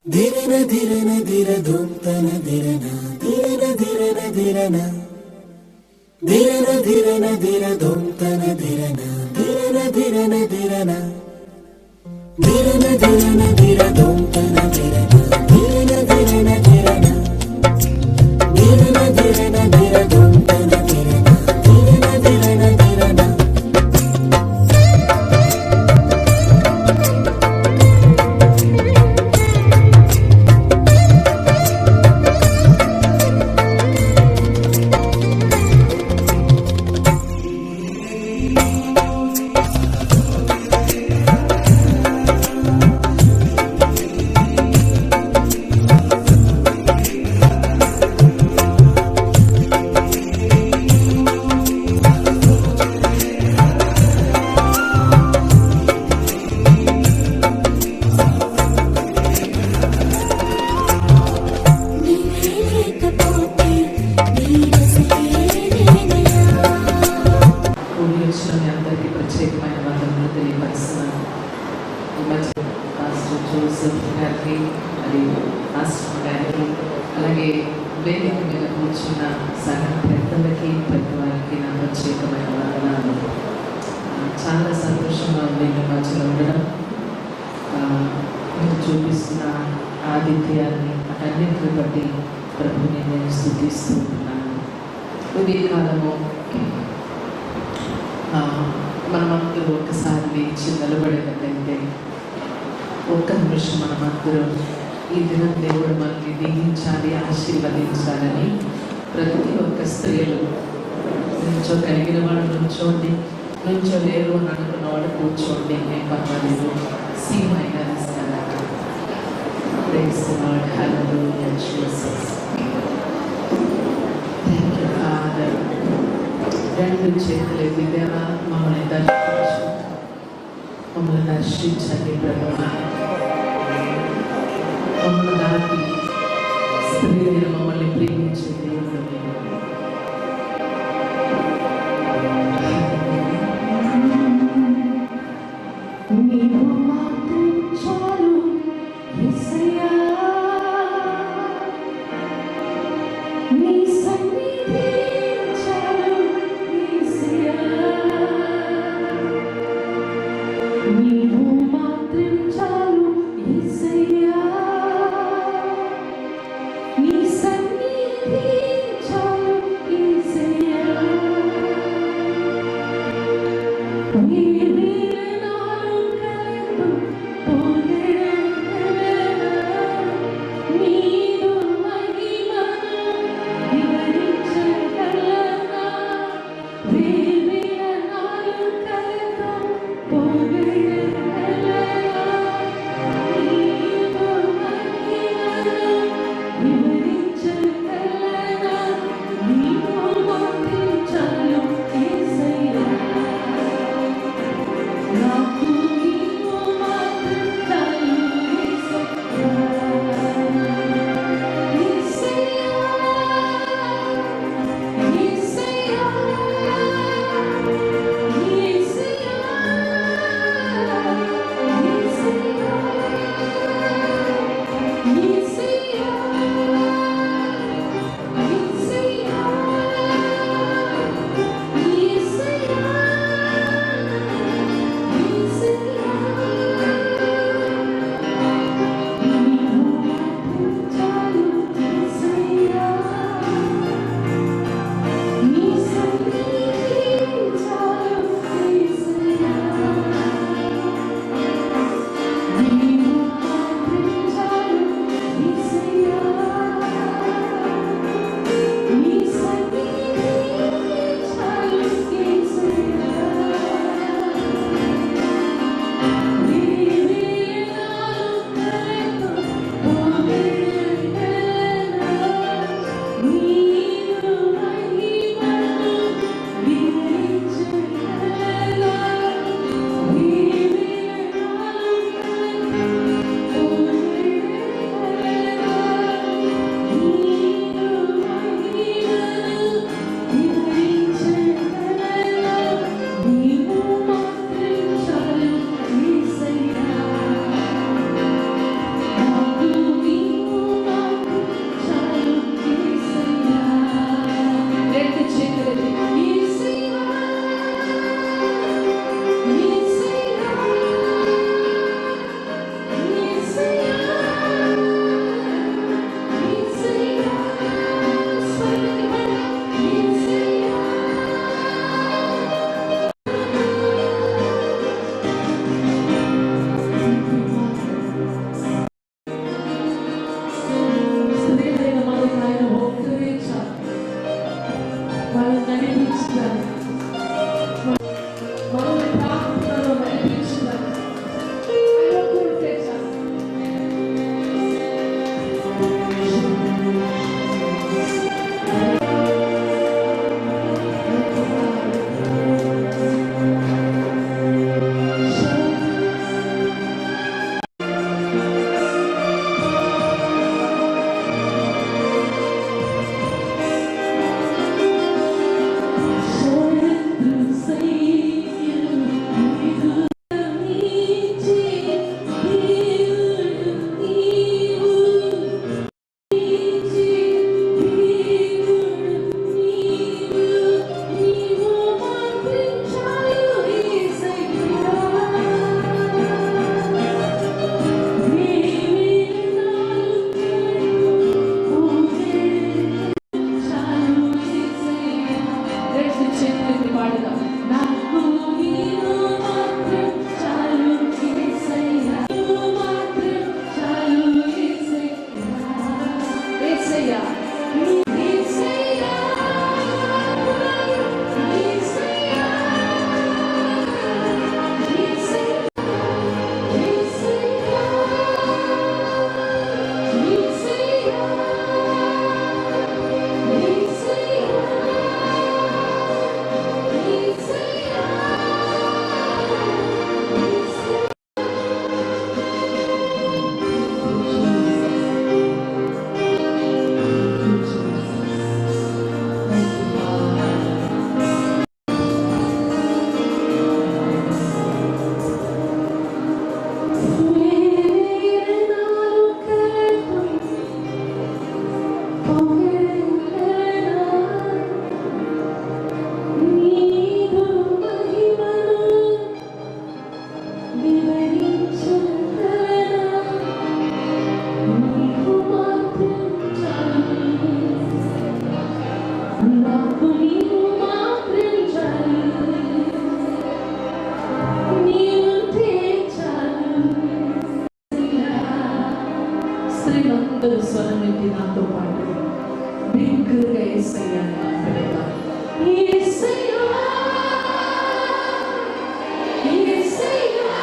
ధిరన ధిరన ధిర ధూంతన ధిరన ధిరన ధిరన ధిరన ధిరన ధిరన ధిర ధూంతన ధిరన ధిరన ధిరన ధిరన ధిరన ధిరన ధిర ధూంతన ధిరన ధిరన ధిరన ధిరన ధిరన ధిరన ధిర ధూంతన ధిరన ధిరన ధిరన ధిరన అలాగే వేదిక మీద కూర్చున్న సగం పెద్దలకి పెద్దవారికి నా ప్రత్యేకమైన వందనాలు. చాలా సంతోషంగా ఉంది మీ మధ్యలో ఉండడం. మీరు చూపిస్తున్న ఆతిథ్యాన్ని అన్నింటిని బట్టి ప్రభుని నేను స్తుతిస్తూ ఉన్నాను. ఉదయ కాలము మనమందరూ ఒక్కసారి లేచి నిలబడేటట్టయితే ఒక్క నిమిషం మనమందరూ ఈ దినం దేవుడు మనల్ని దీవించాలి, ఆశీర్వదించాలని ప్రతి ఒక్క స్త్రీలు నుంచో కలిగిన వాడు నుంచోండి, నుంచో లేరు అని అనుకున్న వాడు కూర్చోండి, ఏం పర్వాలేదు. సీమైన రెండు చేతులు ఎదిగా మమ్మల్ని దర్శించండి ప్రభువా. మమ్మల్ని దాటి స్త్రీలు మమ్మల్ని ప్రేమించే దేవుడు నీవు మాత్రం చాలు యేసయ్యా. నీ సన్నిధి చాలు యేసయ్యా. నీవు మాత్రం చాలు యేసయ్యా. అందరూ స్వరం ఎత్తి నాతో పాటు బిగ్గరగా యేసయ్యా అని పిలుద్దాం. యేసయ్యా, యేసయ్యా,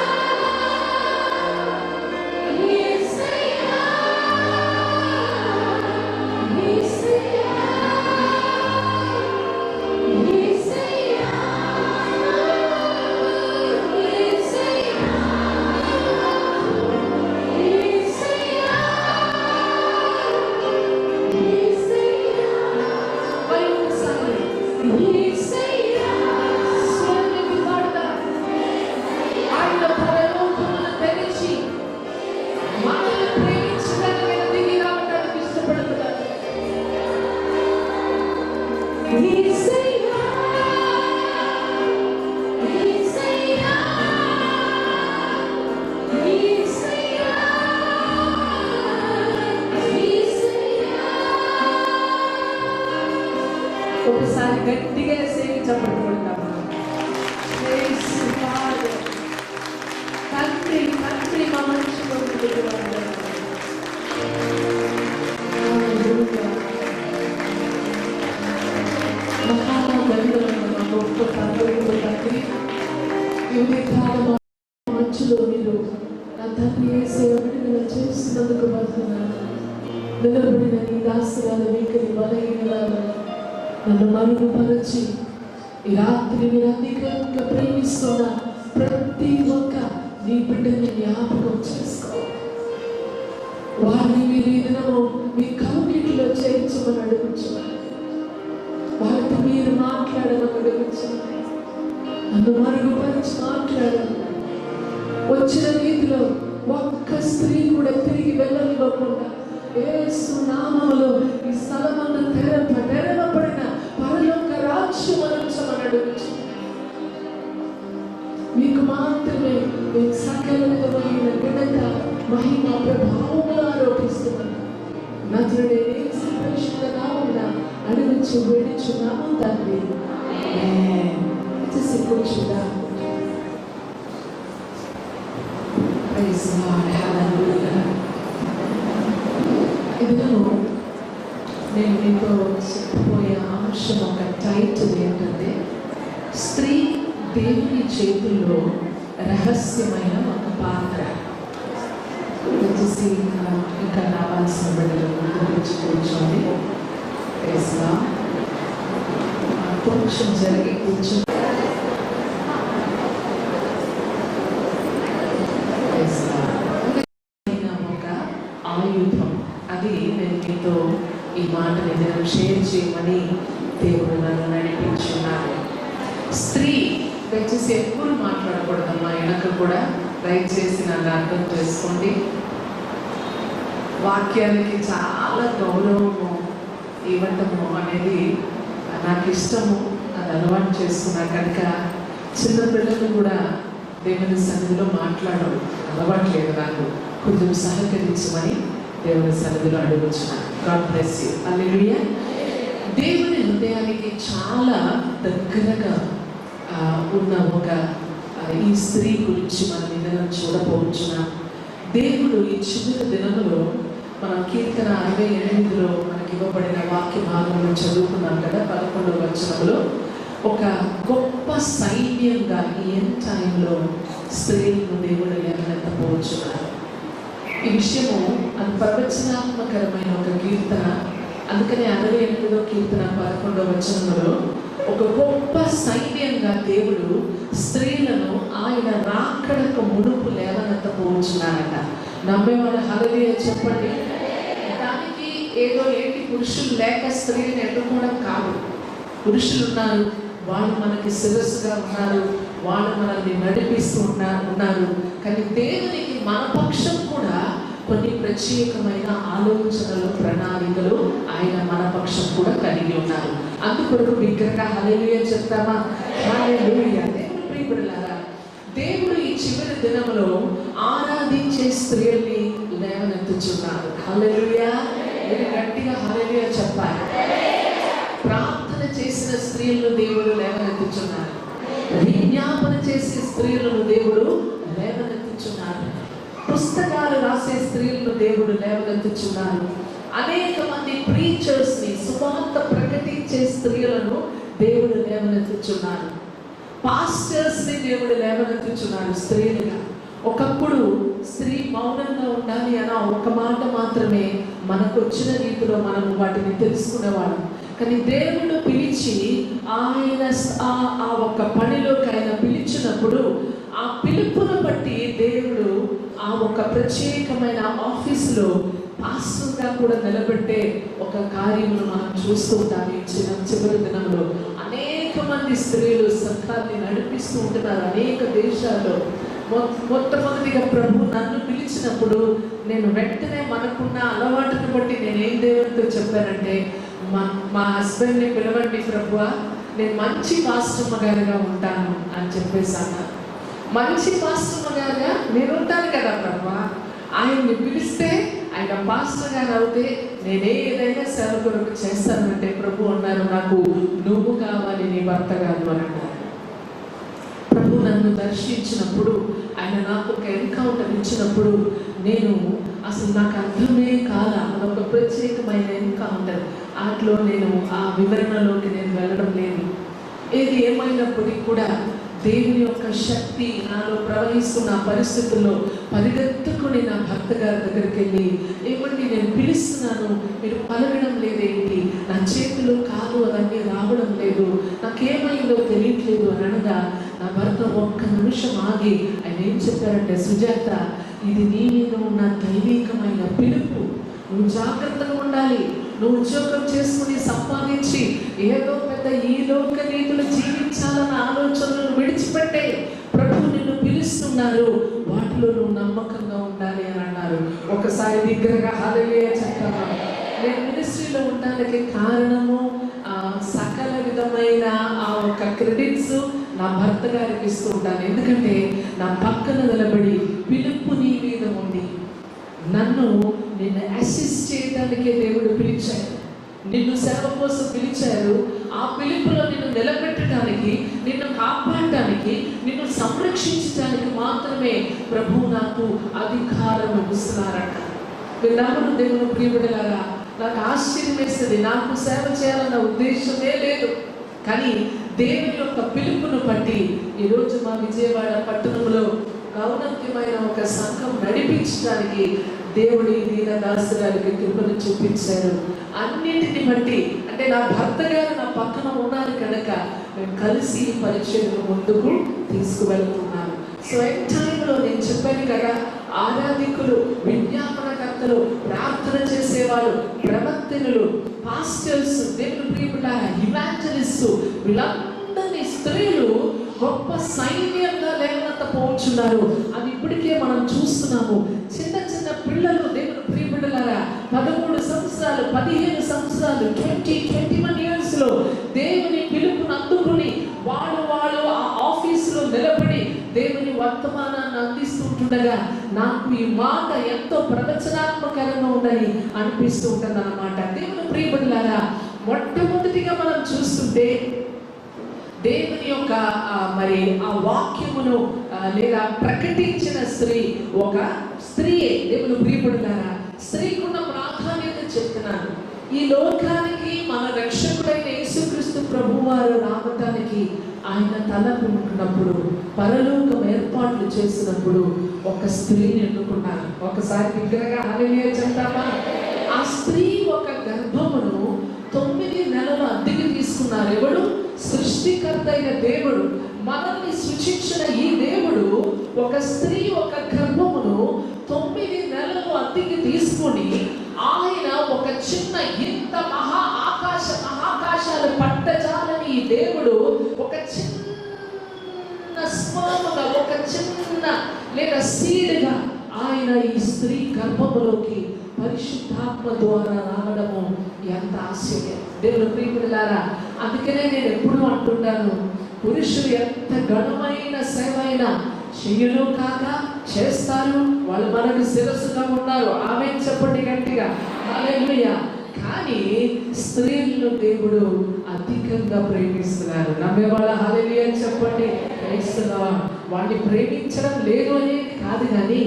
యేసయ్యా, యేసయ్యా, యేసయ్యా, ఒకసారి గట్టిగా సేవించబడి కొడతాము. తండ్రి తండ్రి మా మనిషి మంచులో మీరు నా తండ్రి సేవకుడిగా చేస్తున్నందుకు పడుతున్నాను. నిలబడిన నీ దాసురాల వీకని బలహీనరాలను నన్ను మరుగుపరచి ఈ రాత్రి మీరు అధికంగా ప్రేమిస్తున్న ప్రతి ఒక్క నీ బిడ్డని జ్ఞాపకం చేసుకో. వారిని మీరు ఈ దినము మీ కౌగిట్లో చేర్చమని అడుగుచున్నారు. వారితో మీరు మాట్లాడమని అడుగుచున్నారు. నన్ను మరుగుపరిచి మాట్లాడాలి. వచ్చిన రీతిలో ఒక్క స్త్రీ కూడా తిరిగి వెళ్ళనివ్వకుండా యేసు నామములో ఈ స్థలమందు తెరవబడిన పరలోక రాజ్యం అనుచమని అడుగుచున్నాను. మీకు మాత్రమే నేను సకల విధమైన ఘనత మహిమ ప్రభావములు ఆరోపిస్తున్నాను. నజరుడైన యేసు పరిశుద్ధ నామమున అడుగుచు వేడుచున్నాము తండ్రి. కూర్చుందాం. Praise God, hallelujah. ఇదిలో నేను మీతో చెప్పబోయే అంశం ఒక టైటిల్ ఏంటంటే స్త్రీ దేవుని చేతుల్లో రహస్యమైన ఒక పాత్ర. వచ్చేసి ఇంకా రావాల్సిన బిడ్డలు గురించి కూర్చోండి. కొంచెం జరిగి కూర్చొని ఒక ఆయుధం. అది నేను మీతో ఈ మాటని నేను షేర్ చేయమని దేవుడు నన్ను నడిపించున్నాను. స్త్రీ దయచేసి ఎప్పుడు మాట్లాడకూడదమ్మా. వెనక కూడా దయచేసి నన్ను అర్థం చేసుకోండి. వాక్యానికి చాలా గౌరవము ఇవ్వటము అనేది నాకు ఇష్టము. అది అలవాటు చేసుకున్నా కనుక చిన్న పిల్లలు కూడా దేవుని సన్నిధిలో మాట్లాడడం అలవాట్లేదు. నాకు కొంచెం సహకరించమని దేవుని సన్నిధిలో అడుగుచున్నాను. God bless you. హల్లెలూయా. దేవుని హృదయానికి చాలా దగ్గరగా ఉన్న ఒక ఈ స్త్రీ గురించి మనం ఏదైనా చూడబోచున్నాం. దేవుడు ఈ చివరి దినములో మనం కీర్తన 68లో మనకి ఇవ్వబడిన వాక్య భాగంలో చదువుకున్నాం కదా. 11వ వచనంలో ఒక గొప్ప సైన్యంగా ఈ ఎండ్ టైంలో స్త్రీలను దేవుడు లేవనెత్తబోచున్నారు. ఈ విషయము అది ప్రవచనాత్మకరమైన ఒక కీర్తన. అందుకని 68వ కీర్తన 11వ వచనంలో ఒక గొప్ప సైన్యంగా దేవుడు స్త్రీలను ఆయన రాకడకు మునుపు లేవనెత్తబోచున్నారట. నమ్మేవాళ్ళు హల్లెలూయా చెప్పండి. దానికి ఏదో ఏంటి పురుషులు లేక స్త్రీలను ఎన్నుకోవడం కాదు. పురుషులు ఉన్నారు, వాళ్ళు మనకి శిరస్సుగా ఉన్నారు, వాళ్ళు మనల్ని నడిపిస్తూ ఉన్నారు. కానీ దేవునికి మన పక్షం కూడా కొన్ని ప్రత్యేకమైన ఆలోచనలు, ప్రణాళికలు ఆయన మన పక్షం కూడా కలిగి ఉన్నారు. అందుకొరకు బిగ్గరగా హల్లెలూయా చెప్తామా? హల్లెలూయా. దేవుని ప్రియబిడ్డలారా, దేవుడు ఈ చివరి దినములో ఆరాధించే స్త్రీల్ని లేవనెత్తుచున్నారు. హల్లెలూయా. మీరు గట్టిగా హల్లెలూయా చెప్పాలి. ప్రార్థన చేసిన స్త్రీలను దేవుడు లేవనెత్తుచున్నారు. విజ్ఞాపన చేసే స్త్రీలను దేవుడు లేవనెత్తుచున్నారు. పుస్తకాలు రాసే స్త్రీలను దేవుడు లేవనెత్తుచున్నారు. అనేక మంది ప్రీచర్స్ ని, సువార్త ప్రకటించే స్త్రీలను దేవుడు లేవనెత్తుచున్నారు. పాస్టర్స్ ని దేవుడు లేవనెత్తుచున్నాడు స్త్రీలుగా. ఒకప్పుడు స్త్రీ మౌనంగా ఉండాలి అన్న ఒక మాట మాత్రమే మనకు వచ్చిన రీతిలో మనము వాటిని తెలుసుకునేవాళ్ళం. కానీ దేవుడు పిలిచి ఆయన ఆ ఒక్క పనిలోకి ఆయన పిలిచినప్పుడు ఆ పిలుపును బట్టి దేవుడు ఆ ఒక ప్రత్యేకమైన ఆఫీసులో పాస్టర్గా కూడా నిలబెట్టే ఒక కార్యమును మనం చూస్తూ ఉంటాం. చివరి దినంలో అనేక మంది స్త్రీలు సంఘాన్ని నడిపిస్తూ ఉంటున్నారు అనేక దేశాల్లో. మొట్టమొదటిగా ప్రభు నన్ను పిలిచినప్పుడు నేను వెంటనే మనకున్న అలవాటును బట్టి నేనేం దేవునితో చెప్పానంటే, మా హస్బెండ్ని పిలవండి ప్రభువా, నేను మంచి పాస్టమ్మ గారిగా ఉంటాను అని చెప్పేసాను. మంచి పాస్టమ్మ గారుగా నేను ఉంటాను కదా ప్రభువా, ఆయన్ని పిలిస్తే ఆయన పాస్టర్ గారు అవుతే నేనే ఏదైనా సేవ కొరకు చేస్తానంటే ప్రభు అన్నారు, నాకు నువ్వు కావాలి, నీ భర్త కాదు అని అన్నారు. ప్రభు నన్ను దర్శించినప్పుడు, ఆయన నాకు ఒక ఎన్కౌంటర్ ఇచ్చినప్పుడు నేను అసలు నాకు అర్థమే కాల. అదొక ప్రత్యేకమైన ఎన్కౌంటర్. వాటిలో నేను ఆ వివరణలోకి నేను వెళ్ళడం లేదు. ఏది ఏమైనప్పటికీ కూడా దేవుని యొక్క శక్తి నాలో ప్రవహిస్తున్న పరిస్థితుల్లో పరిగెత్తుకుని నా భర్త గారి దగ్గరికి వెళ్ళి, ఏమండి నేను పిలుస్తున్నాను, మీరు పలకడం లేదేంటి, నా చేతులు కాలు అవన్నీ రావడం లేదు, నాకేమైందో తెలియట్లేదు అని అనగా నా భర్త ఒక్క నిమిషం ఆగి ఆయన ఏం చెప్పారంటే, సుజాత, ఇది నీ మీద ఉన్న దైవికమైన పిలుపు, నువ్వు జాగ్రత్తగా ఉండాలి. నువ్వు ఉద్యోగం చేసుకుని సంపాదించి ఏదో పెద్ద ఈ లోక రీతులు జీవించాలన్న ఆలోచనలను విడిచిపెట్టే, ప్రభు నిన్ను పిలుస్తున్నారు, వాటిలో నువ్వు నమ్మకంగా ఉండాలి అని అన్నారు. ఒకసారి దగ్గరగా హల్లెలూయా చెప్తాను. నేను మినిస్ట్రీలో ఉండడానికి కారణము సకల విధమైన ఆ ఒక క్రెడిట్స్ నా భర్త గారికి ఇస్తూ ఉంటాను. ఎందుకంటే నా పక్కన నిలబడి పిలుపు నీ మీద ఉంది, నిన్ను అసిస్ట్ చేయడానికే దేవుడు పిలిచారు, నిన్ను సేవ కోసం పిలిచారు. ఆ పిలుపులో నిన్ను నిలబెట్టడానికి, నిన్ను కాపాడటానికి, నిన్ను సంరక్షించడానికి మాత్రమే ప్రభు నాకు అధికారం ఇస్తున్నారట. విన్నాము దేవుని ప్రియబిడ్డలారా, నాకు ఆశ్చర్యం వేస్తుంది. నాకు సేవ చేయాలన్న ఉద్దేశమే లేదు, కానీ దేవుని యొక్క పిలుపును బట్టి ఈరోజు మా విజయవాడ పట్టణంలో ఔన్నత్యమైన ఒక సంఘం నడిపించడానికి దేవుడి దీన దాసుగారికి కృపను చూపించారు. అన్నింటిని బట్టి అంటే నా భర్త గారు నా పక్కన ఉన్నారు కనుక మేము కలిసి పరిచయం ముందుకు తీసుకువెళ్తున్నాను. సో ఎన్ టైంలో నేను చెప్పాను కదా, ఆరాధికులు, విజ్ఞాపనకర్తలు, ప్రార్థన చేసేవాళ్ళు, ప్రవక్తలు, పాస్టర్స్, దేవుని ప్రియబిడ్డలారా, ఇవాంజలిస్టు, వీళ్ళందరినీ స్త్రీలు గొప్ప సైన్యంగా లేవనెత్తపోతున్నారు. అది ఇప్పటికే మనం చూస్తున్నాము. చిన్న చిన్న పిల్లలు, దేవుని ప్రియబిడ్డలారా, 13 సంవత్సరాలు, 15 సంవత్సరాలు, 21 years లో దేవుని పిలుపును అందుకుని వాళ్ళు ఆ ఆఫీసులో నిలబడి దేవుని వర్తమానాన్ని అందిస్తుండగా నాకు ఈ మాట ఎంతో ప్రవచనాత్మకంగా ఉందని అనిపిస్తూ ఉంటుంది అన్నమాట. దేవుని ప్రియబిడ్డలారా, మొట్టమొదటిగా మనం చూస్తుంటే దేవుని యొక్క మరి ఆ వాక్యమును లేదా ప్రకటించిన స్త్రీ ఒక స్త్రీయే. దేవుని ప్రియబిడ్డలారా, స్త్రీకున్న ప్రాధాన్యత చెప్తున్నాను. ఈ లోకానికి మన రక్షకుడైన యేసుక్రీస్తు ప్రభువారు రావటానికి ఆయన తలపుకున్నప్పుడు, పరలోకం ఏర్పాట్లు చేసినప్పుడు ఒక స్త్రీని ఎన్నుకున్నారు. ఒకసారి దగ్గరగా హల్లెలూయా చెప్తామా? ఆ స్త్రీ ఒక గర్భమును 9 నెలలు అద్దెకి తీసుకున్నారు. ఎవడు? సృష్టికర్త అయిన దేవుడు. మనల్ని సృష్టించిన ఈ దేవుడు ఒక స్త్రీ ఒక గర్భమును 9 నెలలు అద్దెకి తీసుకొని ఆయన ఒక చిన్న ఇంత మహాకాశాలు పట్టజాలని ఈ దేవుడు ఒక చిన్న స్పర్మ్గా, ఒక చిన్న లేదా సీడ్గా ఆయన ఈ స్త్రీ గర్భములోకి పరిశుద్ధాత్మ ద్వారా రావడము ఎంత ఆశ్చర్యం. దేవుని ప్రియబిడ్డలారా, అందుకనే నేను ఎప్పుడు అంటుంటాను, పురుషులు ఎంత ఘనమైన సేవ అయినా చెయ్యను కాక చేస్తారు. వాళ్ళు మనకు శిరస్సుగా ఉన్నారు. ఆమె చెప్పండి గట్టిగా హల్లెలూయా. కానీ స్త్రీలను దేవుడు అధికంగా ప్రేమిస్తున్నారు. నమ్మేవాళ్ళ హల్లెలూయా చెప్పండి. క్రైస్తవ వాళ్ళని ప్రేమించడం లేదు అనేది కాదు, కానీ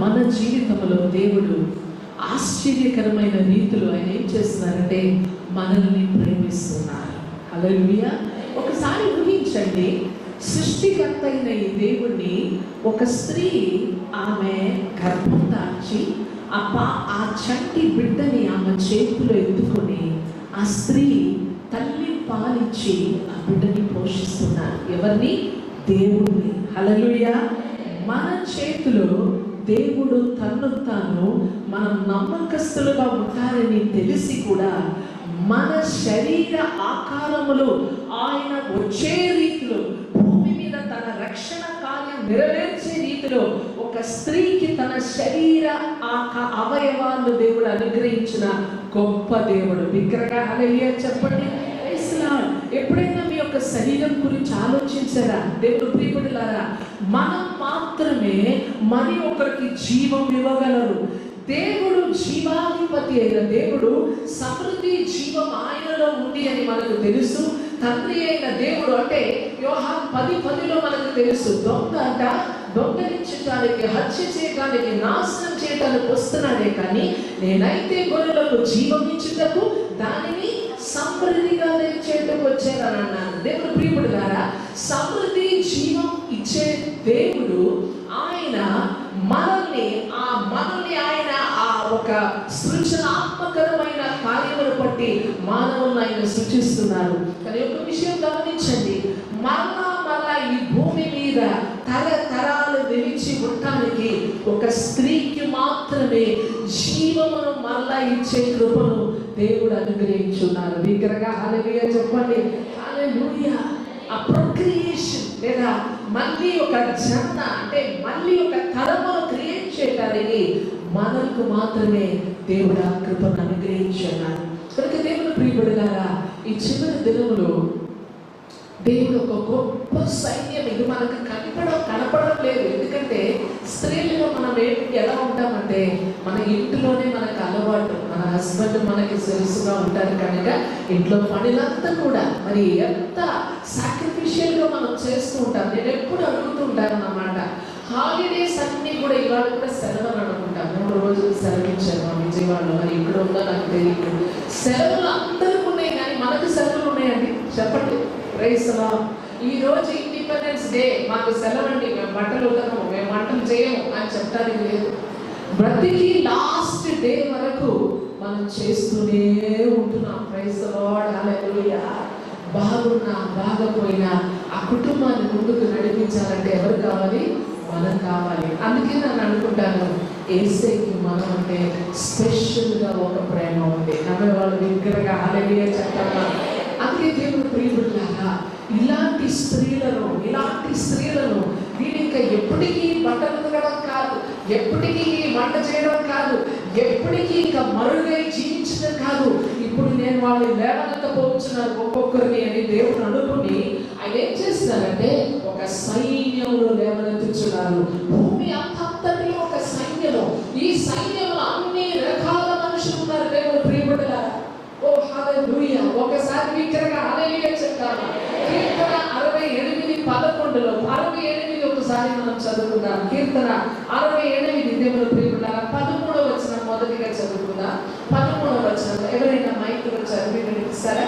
మన జీవితంలో దేవుడు ఆశ్చర్యకరమైన రీతిలో ఆయన ఏం చేస్తున్నారంటే మనల్ని ప్రేమిస్తున్నారు. హల్లెలూయా. ఒకసారి ఊహించండి, సృష్టికర్త అయిన ఈ దేవుణ్ణి ఒక స్త్రీ ఆమె గర్భం దాల్చి ఆ చంటి బిడ్డని ఆమె చేతిలో ఎత్తుకొని ఆ స్త్రీ తల్లి పాలిచ్చి ఆ బిడ్డని పోషిస్తున్నారు. ఎవరిని? దేవుడిని. హల్లెలూయా. మన చేతిలో దేవుడు తన్ను తాను మనం నమ్మకస్తులుగా ఉంటారని తెలిసి కూడా మన శరీర ఆకారములు ఆయన వచ్చే రీతిలో భూమి మీద తన రక్షణ కార్యం నెరవేర్చే రీతిలో ఒక స్త్రీకి తన శరీర అవయవాలను దేవుడు అనుగ్రహించిన గొప్ప దేవుడు. బిగ్గరగా హల్లెలూయా చెప్పండి. ఎప్పుడైనా మీ యొక్క శరీరం గురించి ఆలోచించారా? దేవుడు ప్రియపడులారా, మనం మాత్రమే మరి ఒకరికి జీవం ఇవ్వగలరు. దేవుడు జీవాధిపతి అయిన దేవుడు, సమృద్ధి జీవం ఆయనలో ఉంది అని మనకు తెలుసు. తండ్రి అయిన దేవుడు అంటే యోహాను 10:10 మనకు తెలుసు, దొంగ అంట దొంగలించడానికి, హత్య చేయడానికి, నాశనం చేయడానికి వస్తున్నాడే కానీ నేనైతే గొర్రెలకు జీవం ఇచ్చుటకు దానిని సమృద్ధిగా చేయటకు వచ్చానని అన్నాను. దేవుడు ప్రియపడులారా, సమృద్ధి జీవం ఇచ్చే దేవుడు ఆయన మనల్ని ఆయన ఆ ఒక సృజనాత్మకరమైన కార్యములు బట్టి మానవులను ఆయన సృష్టిస్తున్నారు. కానీ ఒక విషయం గమనించండి, మరలా ఈ భూమి మీద తరతరాలు నిలిచి ఉండటానికి ఒక స్త్రీకి మాత్రమే జీవమును మరలా ఇచ్చే కృపను దేవుడు అనుగ్రహించున్నారు. బిగ్గరగా హల్లెలూయా చెప్పండి. హల్లెలూయా. ఆ ప్రొక్రియేషన్ లేదా మళ్ళీ ఒక జనన అంటే మళ్ళీ ఒక తరమును క్రియేట్ చేయడానికి మనకు మాత్రమే దేవుడు ఆ కృపను అనుగ్రహించున్నారు. కనుక దేవుడు ప్రియపడులారా, ఈ చివరి దినములో దేవుడు ఒక గొప్ప సైన్యం, ఇది మనకు కనపడడం లేదు. ఎందుకంటే స్త్రీలుగా మనం ఎలా ఉంటామంటే మన ఇంటిలోనే మనకు అలవాటు, మన హస్బెండ్ మనకి తెలుసుగా ఉంటారు కనుక ఇంట్లో పనులంతా కూడా మరి ఎంత సాక్రిఫిషియల్గా మనం చేస్తూ ఉంటాం. నేను ఎప్పుడు అడుగుతూ ఉంటాను అన్నమాట, హాలిడేస్ అన్నీ కూడా ఇవాళ కూడా సెలవులు అనుకుంటాం. 3 రోజులు సెలవు ఇచ్చారు మా విజయవాడలో, మరి ఇక్కడ ఉందో నాకు తెలియదు. సెలవులు అందరికీ ఉన్నాయి కానీ మనకు సెలవులు ఉన్నాయండి? చెప్పండి. Praise the Lord. ఈ రోజు ఇండిపెండెన్స్ డే, మాకు సెలవండి, మేము బట్టలు ఉతకము, మేము వంటలు చేయము అని చెప్పడానికి లేదు. ప్రతికి లాస్ట్ డే వరకు మనం చేస్తూనే ఉంటున్నాం. Praise the Lord. హల్లెలూయా. బాగున్నా బాగపోయినా ఆ కుటుంబాన్ని ముందుకు నడిపించాలంటే ఎవరు కావాలి? మనం కావాలి. అందుకే నేను అనుకుంటాను, యేసయ్యకి మనం అంటే స్పెషల్గా ఒక ప్రేమ ఉంది. నమ్మేవాళ్ళు దగ్గరగా హల్లెలూయా చెప్తారా? అందుకే దేవుడు ప్రియపడులారా, ఇలాంటి స్త్రీలను వీళ్ళు ఇంకా ఎప్పటికీ బట్టలు ఉతకడం కాదు, ఎప్పటికీ వంట చేయడం కాదు, ఎప్పటికీ ఇంకా మరుగై జీవించడం కాదు, ఇప్పుడు నేను వాళ్ళు లేవనెత్తపోతున్నాను ఒక్కొక్కరిని అని దేవుడు అనుకుని ఆయన ఏం చేస్తున్నారంటే ఒక సైన్యంలో లేవనెత్తుతున్నారు. భూమి అంతటిలో ఒక సైన్యంలో, ఈ సైన్యంలో అన్ని రకాల మనుషులు ఉన్నారు. దేవుడు ప్రియపడులారా, ఓ హల్లెలూయా. ఒకసారి విగ్రహ హల్లెలూయా చెప్తాను. కీర్తన 68:11 68 ఒకసారి మనం చదువుకుందాం. కీర్తన 68 దేవుడు ప్రియపడులారా 13వ వచనం మొదటిగా చదువుకుందాం. 13వ వచనం ఎవరైనా మైక్లో చదివి వినిపిస్తారా?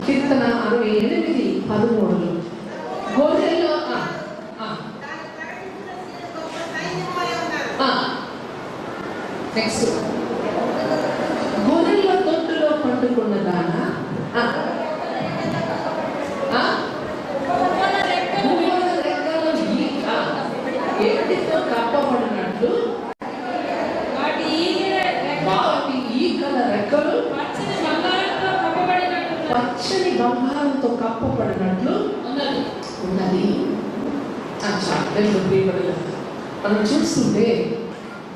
కీర్తన 68:13 గొర్రెలు నెక్స్ట్ గొర్రెల దొడ్డులో పండుకున్న దానా ఏటితో కప్పబడినట్లు వాటి ఈకల రెక్కలు పచ్చని బంగారంతో కప్పబడినట్లు ఉన్నది. మనం చూస్తుంటే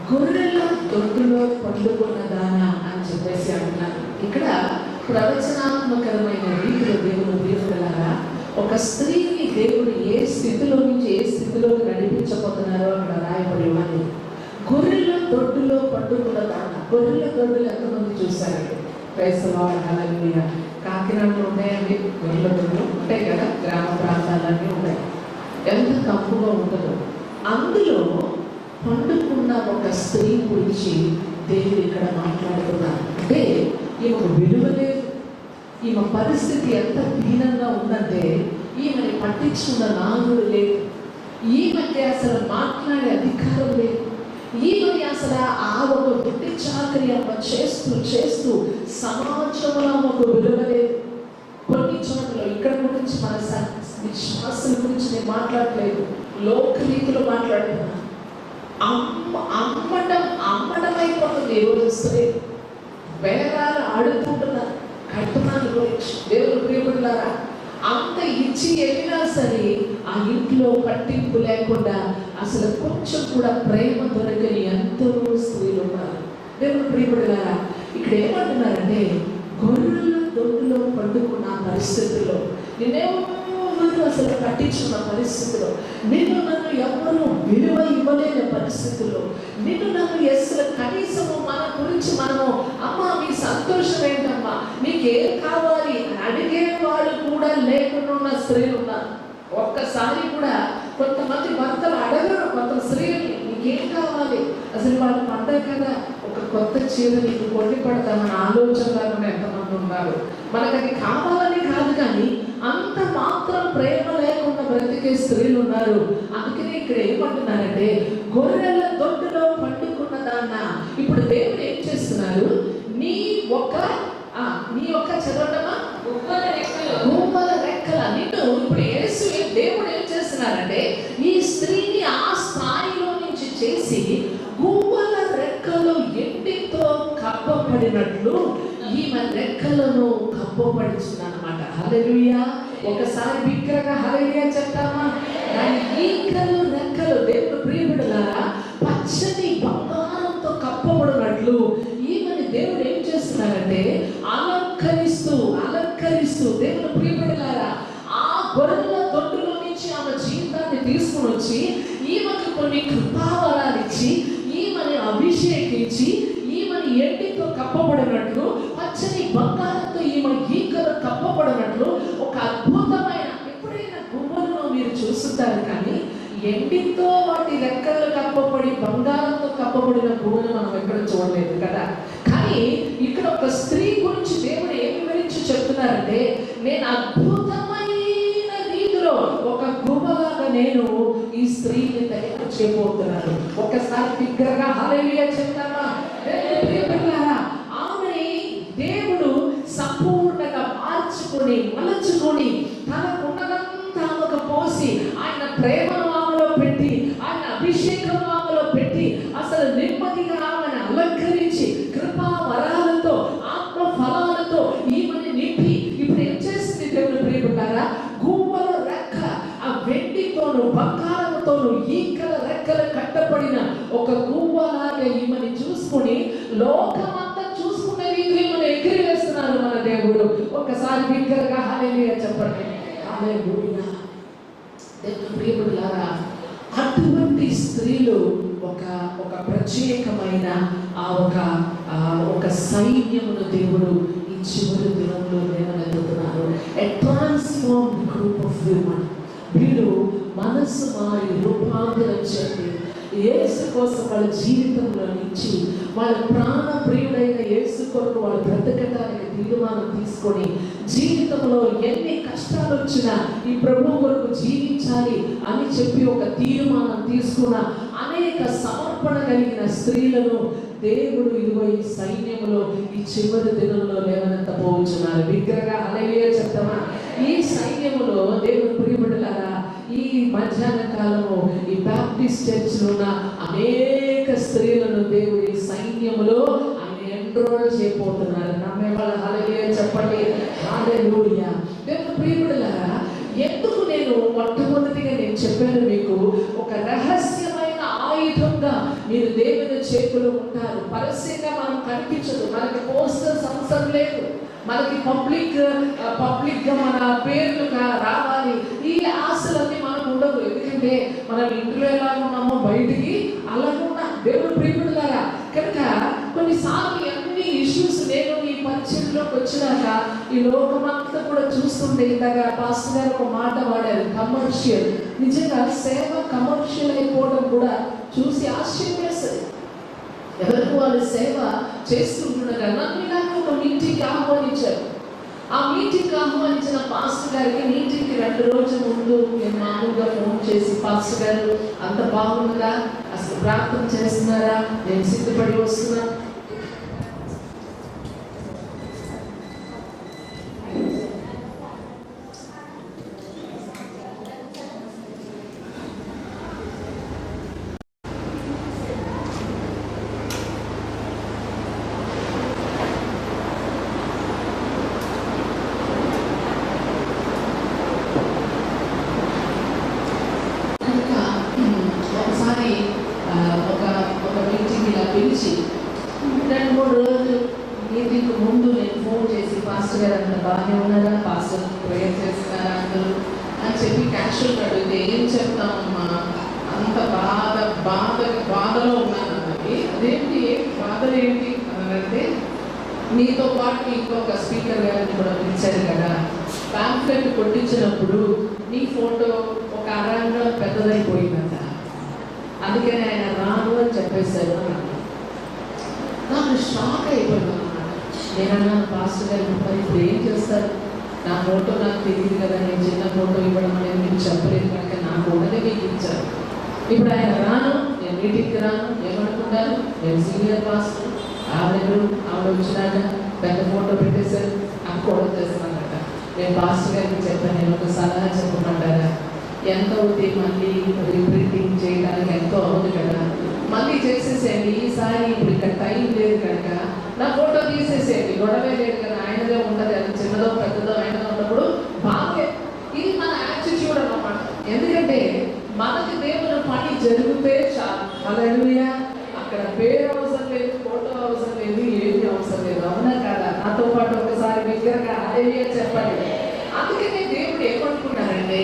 గొర్రెల దొడ్డులో పండుకున్న దానా అని చెప్పేసి అంటున్నారు. ఇక్కడ ప్రవచనాత్మకరమైన రీతిలో దేవుడు దేవుడులారా ఒక స్త్రీని దేవుడు ఏ స్థితిలో నుంచి ఏ స్థితిలోకి నడిపించబోతున్నారో అక్కడ రాయబడి ఉన్నది. గొర్రెల దొడ్డులో పండుకున్న దాన. గొర్రెల దొడ్డులు ఎంతమంది చూశారండి? Praise the Lord. హల్లెలూయా. కాకినాడలో ఉన్నాయండి గొర్రెల దొడ్లు, ఉంటాయి కదా, గ్రామ ప్రాంతాలన్నీ ఉన్నాయి. ఎంత కంపుగా ఉంటుందో. అందులో పండుకున్న ఒక స్త్రీ గురించి దేవుడు ఇక్కడ మాట్లాడుతున్నారు. అంటే ఈమెకు విలువ లేదు, ఈమె పరిస్థితి ఎంత దీనంగా ఉందంటే ఈమెని పట్టించుకున్న నాదుడు లేదు, ఈమెకి అసలు మాట్లాడే అధికారం లేదు, ఈమెని అసలు ఆ ఒక బుద్ధి చాకరి అమ్మ చేస్తూ చేస్తూ సమాజంలో ఒక విలువ లేదు. కొన్ని చోట్ల ఇక్కడ గురించి మన విశ్వాసం గురించి నేను మాట్లాడలేదు, లోకరీతిలో మాట్లాడుతున్నాను. అమ్మడం అయిపోతుంది. ఈరోజు స్త్రీ బేరాలు ఆడుకుంటున్నారు కట్టునాల గురించి. దేవుడు ప్రియపడులారా, అంత ఇచ్చి వెళ్ళినా సరే ఆ ఇంట్లో పట్టింపు లేకుండా అసలు కొంచెం కూడా ప్రేమ దొరకని ఎంతో స్త్రీలు ఉన్నారు. దేవుడు ప్రియపడులారా, ఇక్కడ ఏమంటున్నారంటే గొర్రెల దొడ్డులో పండుకున్న పరిస్థితుల్లో నిన్నెవరు అసలు పట్టించుకున్న పరిస్థితిలో, నిన్ను నన్ను ఎవరు విలువ ఇవ్వలేని పరిస్థితుల్లో, నిన్ను నన్ను అసలు కనీసము మన గురించి మనము అమ్మ మీ సంతోషం ఏంటమ్మా, నీకేం కావాలి అని అడిగే వాళ్ళు కూడా లేకుండా ఉన్న స్త్రీలు ఉన్నారు. ఒక్కసారి కూడా కొంతమంది భర్తలు అడగరు కొంత స్త్రీలు, నీకేం కావాలి, అసలు వాళ్ళు పండగ కదా ఒక కొత్త చీర నీకు కొట్టి పడతామని ఆలోచనలు ఎంతమంది ఉన్నారు. మనకు అది కావాలని కాదు, కానీ అంత మాత్రం ప్రేమ లేకుండా బ్రతికే స్త్రీలు ఉన్నారు. అందుకనే ఇక్కడ ఏమంటున్నారంటే గొర్రెల దొడ్డులో పండుకున్న దాన్న. ఇప్పుడు దేవుడు ఏం చేస్తున్నారు, నీ యొక్క చదవటమా గుమ్మల రెక్కల నిన్ను ఇప్పుడు యేసు దేవుడు ఏం చేస్తున్నారంటే ఈ స్త్రీని ఆ స్థాయిలో నుంచి చేసి గుమ్మల రెక్కలు ఎండితో కప్పబడినట్లు ఈమె రెక్కలను కప్పబడుచున్నమాట. హల్లెలూయా. ఒకసారి బిగ్గరగా హల్లెలూయా చెప్తామా? ఈకలు రెక్కలు దేవుడు ప్రియబిడ్డలారా పచ్చని బంగారంతో కప్పబడినట్లు ఈమెని దేవుడు ఏం చేస్తున్నారంటే అలంకరిస్తూ దేవుడు ప్రియబిడ్డలారా ఆ గొర్రెల దొడ్డులో నుంచి ఆమె జీవితాన్ని తీసుకుని వచ్చి ఈమెకు కొన్ని కృపావరాలు ఇచ్చి ఈమెని అభిషేకించి ఈమెని ఎండితో కప్పబడినట్లు పచ్చని బంగారంతో ఈమె ఈకలు కప్పబడినట్లు ఒక అద్భుతమైన, ఎప్పుడైనా గుమ్మలను మీరు చూస్తుంటారు కానీ ఎండితో వాటి రెక్కలు కప్పబడి బంగారంతో కప్పబడిన గుమ్మను మనం ఎక్కడ చూడలేదు కదా. కానీ ఇక్కడ ఒక స్త్రీ గురించి దేవుడు ఏమి వివరించి చెప్తున్నారంటే నేను అద్భుతమైన రీతిలో ఒక గుమ్మలాగా నేను ఈ స్త్రీని తయారు చేయబోతున్నాను. ఒకసారి బిగ్గరగా హల్లెలూయా చెప్తామా? ఆమెని దేవుడు సంపూర్ణంగా మార్చుకొని మలచుకొని తనకున్నదంతా ఆమెకు పోసి ఆయన ప్రేమను ఆమెలో పెట్టి ఆయన అభిషేకం ఆమెలో పెట్టి అసలు నెమ్మదిగా ఆమెను అలంకరించి కృపా వరాలతో ఆత్మ ఫలాలతో ఈమెని నింపి ఇప్పుడు ఏం చేసింది దేవుడు ప్రియపడ్డారా? గుమ్మల రెక్క ఆ వెండితోను బంగారంతోను ఈకల రెక్కలు కట్టబడిన ఒక గువ్వలాగా ఈమెని చూసుకుని లోకమంతా చూసుకునే రీతిలో ఈమెను ఎగిరి వేస్తున్నారు మన దేవుడు. ఒకసారి బిగ్గరగా హల్లెలూయా చెప్పండి. హల్లెలూయా. దేవుడు ప్రియపడులారా అటువంటి స్త్రీలు ఒక ప్రత్యేకమైన ఒక సైన్యమును దేవుడు ఈ చివరి దినంలో లేవనెత్తుతున్నారు. ఎ ట్రాన్స్ఫార్మ్డ్ గ్రూప్ ఆఫ్ విమెన్. వీరు మనసు మారి రూపాంతరం చెంది యేసు కోసం వాళ్ళ జీవితంలో నుంచి వాళ్ళ ప్రాణ ప్రియుడైన యేసు కొరకు వాళ్ళు బ్రతకడానికి తీర్మానం తీసుకొని జీవితంలో ఎన్ని కష్టాలు వచ్చినా ఈ ప్రభు కొరకు జీవించాలి అని చెప్పి ఒక తీర్మానం తీసుకున్న అనేక సమర్పణ కలిగిన స్త్రీలను దేవుడు ఇదిగో ఈ సైన్యంలో ఈ చివరి దినంలో లేవనెత్తబోచున్నారు. బిగ్గరగా హల్లెలూయా చెప్తామా? ఈ సైన్యములో దేవుడు ప్రియబిడ్డలారా ఈ మధ్యాహ్న కాలము ఈ బాప్టిస్ట్ చర్చ్ లో ఉన్న అనేక స్త్రీలను దేవుడు ఈ సైన్యములో ఆయన ఎన్రోల్ చేయబోతున్నారు. నమ్మే వాళ్ళ హల్లెలూయా చెప్పండి. హల్లెలూయా. దేవుడు ప్రియబిడ్డలారా ఎందుకు నేను మొట్టమొదటిగా నేను చెప్పాను మీకు ఒక రహస్యమైన ఆయుధంగా మీరు దేవుని చేతులు ఉంటారు. పరస్యంగా మనం కనిపించదు, మనకి పోస్టర్స్ అవసరం లేదు, మనకి పబ్లిక్ గా మన పేర్లు రావాలి ఈ ఆశలన్నీ మనకు ఉండవు. ఎందుకంటే మనం ఇంట్లో ఎలా ఉన్నామో బయటికి అలాగున్నా దేవుడు ప్రియబిడ్డలారా కనుక కొన్నిసార్లు అన్ని ఇష్యూస్ నేను ఈ పరిచయంలో ఇంట్లోకి వచ్చినాక ఈ లోకమంతా కూడా చూస్తుంటే ఇంతగా పాస్టర్ గారు ఒక మాట వాడారు, కమర్షియల్. నిజంగా సేవ కమర్షియల్ అయిపోవడం కూడా చూసి ఆశ్చర్యపేస్తుంది. ఎవరికి వాళ్ళు సేవ చేస్తుంటున్నారు. నన్ను ఇలాగ ఒక మీటింగ్కి ఆహ్వానించారు. ఆ మీటింగ్కి ఆహ్వానించిన పాస్టర్ గారికి మీటింగ్కి 2 రోజుల ముందు నేను మామూలుగా ఫోన్ చేసి, పాస్టర్ గారు అంత బాగుందా, అసలు ప్రార్థన చేస్తున్నారా, నేను సిద్ధపడి వస్తున్నా. ఒకసారి ఒక మీటింగ్ ఇలా పిలిచి 2-3 రోజులు మీటింగ్ ముందు నేను ఫోన్ చేసి, పాస్టర్ గారు అంత బాగానే ఉన్నారా, పాస్టర్ ప్రేయర్ చేస్తున్నారా అందరూ అని చెప్పి క్యాషువల్గా అడిగితే ఏం చెప్తామమ్మా, అంత బాధలో ఉన్నాను అన్నది. అదేంటి బాధలు ఏంటి అనంటే, మీతో పాటు ఇంకొక స్పీకర్ గారిని కూడా పిలిచారు కదా, పాంఫ్లెట్ కొట్టించినప్పుడు నీ ఫోటో ఒక అరంగా పెద్దదైపోయిందంట, అందుకని ఆయన రాను అని చెప్పేశారు అన్నాడు. నాకు షాక్ అయిపోయింది అన్నమాట. నేనన్నా, పాస్టర్ గారు మరి ఇప్పుడు ఏం చేస్తారు, నా ఫోటో నాకు తెలియదు కదా, నేను చిన్న ఫోటో ఇవ్వడం అనేది మీకు చెప్పలేదు కనుక నాకు ఉన్నదే మీకు ఇచ్చారు. ఇప్పుడు ఆయన రాను, నేను మీటింగ్కి రాను, ఏమనుకుంటాను, నేను సీనియర్ పాస్టర్, ఆవిడ వచ్చినాక పెద్ద ఫోటో పెట్టేశారు, అక్కడ చేస్తున్నానట. నేను పాస్టర్ గారికి చెప్పాను, నేను ఒక సలహా చెప్పమంటారా, ఎంత అవుతుంది మళ్ళీ రీప్రింటింగ్ చేయడానికి, ఎంతో అవుతుంది కదా, మళ్ళీ చేసేసేయండి ఈసారి, ఇప్పుడు ఇక్కడ టైం లేదు కనుక నా ఫోటో తీసేసేయండి, గొడవే లేదు కదా, ఆయనదే ఉంటుంది, అది చిన్నదో పెద్దదో ఆయనదో ఉన్నప్పుడు బాగా. ఇది మన యాటిట్యూడ్ అన్నమాట. ఎందుకంటే మనకి దేవుని పని జరిగితే చాలు. హల్లెలూయా. అక్కడ పేరు అవసరం లేదు, ఫోటో అవసరం లేదు, ఏది అవసరం లేదు. అవునా కదా? నాతో పాటు ఒకసారి బిగ్గరగా హల్లెలూయా చెప్పండి. అందుకనే దేవుడు ఏమనుకున్నారంటే,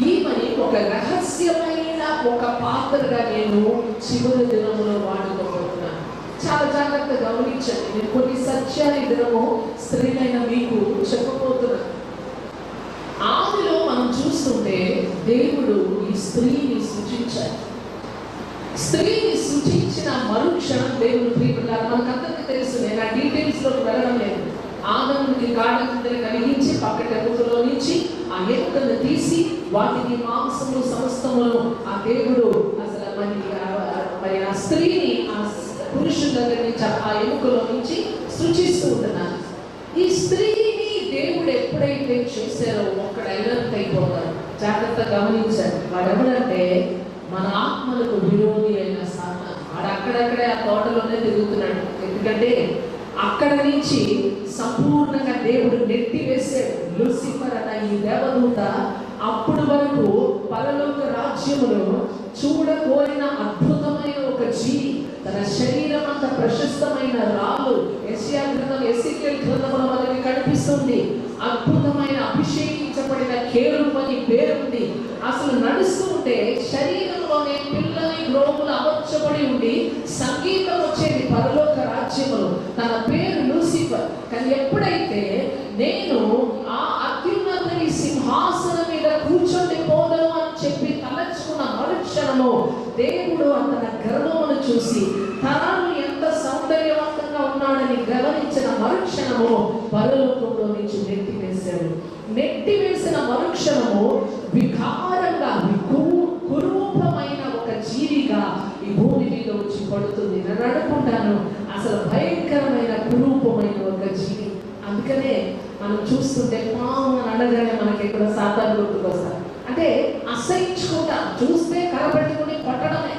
ఈ పని ఒక రహస్యమైన ఒక పాత్రగా నేను చివరి దినంలో వాడుకోబోతున్నాను. చాలా జాగ్రత్తగా గమనించండి. నేను కొన్ని సత్యాలు దినము స్త్రీలైన మీకు చెప్పబోతున్నాను. ఆదిలో మనం చూస్తుంటే దేవుడు ఈ స్త్రీని సృజించాడు. స్త్రీని సృజించిన మరుక్షణం దేవుడు ప్రియపడ్డారు. మనకందరికీ తెలుసు, నేను ఆ డీటెయిల్స్ లోకి వెళ్ళడం లేదు. ఆదమునికి కాళ్ళ కలిగించి పక్కట ఎముకలో నుంచి ఆ ఎముకను తీసి వాటిని మాంసము సమస్తమును ఆ దేవుడు అసలు మరి ఆ స్త్రీని ఆ పురుషుల దగ్గర నుంచి ఆ ఎముకలో నుంచి సృజిస్తూ ఉంటున్నారు. ఈ స్త్రీని దేవుడు ఎప్పుడైతే చేశారో ఒక్కడ ఐలెంట్ అయిపోతారు. జాగ్రత్త గమనించారు. వాడెవడంటే మన ఆత్మలకు విరోధి అయిన సాతాను. వాడు అక్కడక్కడే ఆ తోటలోనే తిరుగుతున్నాడు. ఎందుకంటే అక్కడ నుంచి సంపూర్ణంగా దేవుడు నెట్టి వేసాడు. లూసిఫర్ అన్న ఈ దేవదూత అప్పుడు వరకు పరలోక రాజ్యములో చూడకోరిన అద్భుతమైన ఒక జీవి, తన శరీరం అంత ప్రశస్తమైన రాళ్ళు, ఎస్సీఎల్ గ్రంథంలో మనకి కనిపిస్తుంది. అద్భుతమైన అభిషేకించబడిన కేరుబు అని పేరుంది. అసలు నడుస్తూ ఉంటే శరీరంలోనే పిల్లని గ్రోములు అమర్చబడి ఉండి సంగీతం వచ్చేది పరలోక రాజ్యములో. తన పేరు లూసిఫర్. కానీ ఎప్పుడైతే నేను ఆ అత్యున్నతని సింహాసనం మీద కూర్చొని పోదను అని చెప్పి తలచుకున్న మరుక్షణము దేవుడు తన గర్వమును చూసి తనను ఎంత సౌందర్యవంతంగా ఉన్నాడని గమనించిన మరుక్షణము పరలోకంలో నుంచి నెట్టివేశాడు. నెట్టివేసిన మరుక్షణము వికారంగా కురూపమైన ఒక జీవిగా ఈ భూమి మీద వచ్చి పడుతుంది. నేను అనుకుంటాను అసలు భయంకరమైన కురూపమైన ఒక జీవి. అందుకనే మనం చూస్తుంటే పాము అని అనగానే మనకి ఇక్కడ సాతాను గుర్తుకొస్తారు. అంటే అసహించుకుంటా చూస్తే కరపెట్టుకుని కొట్టడమే.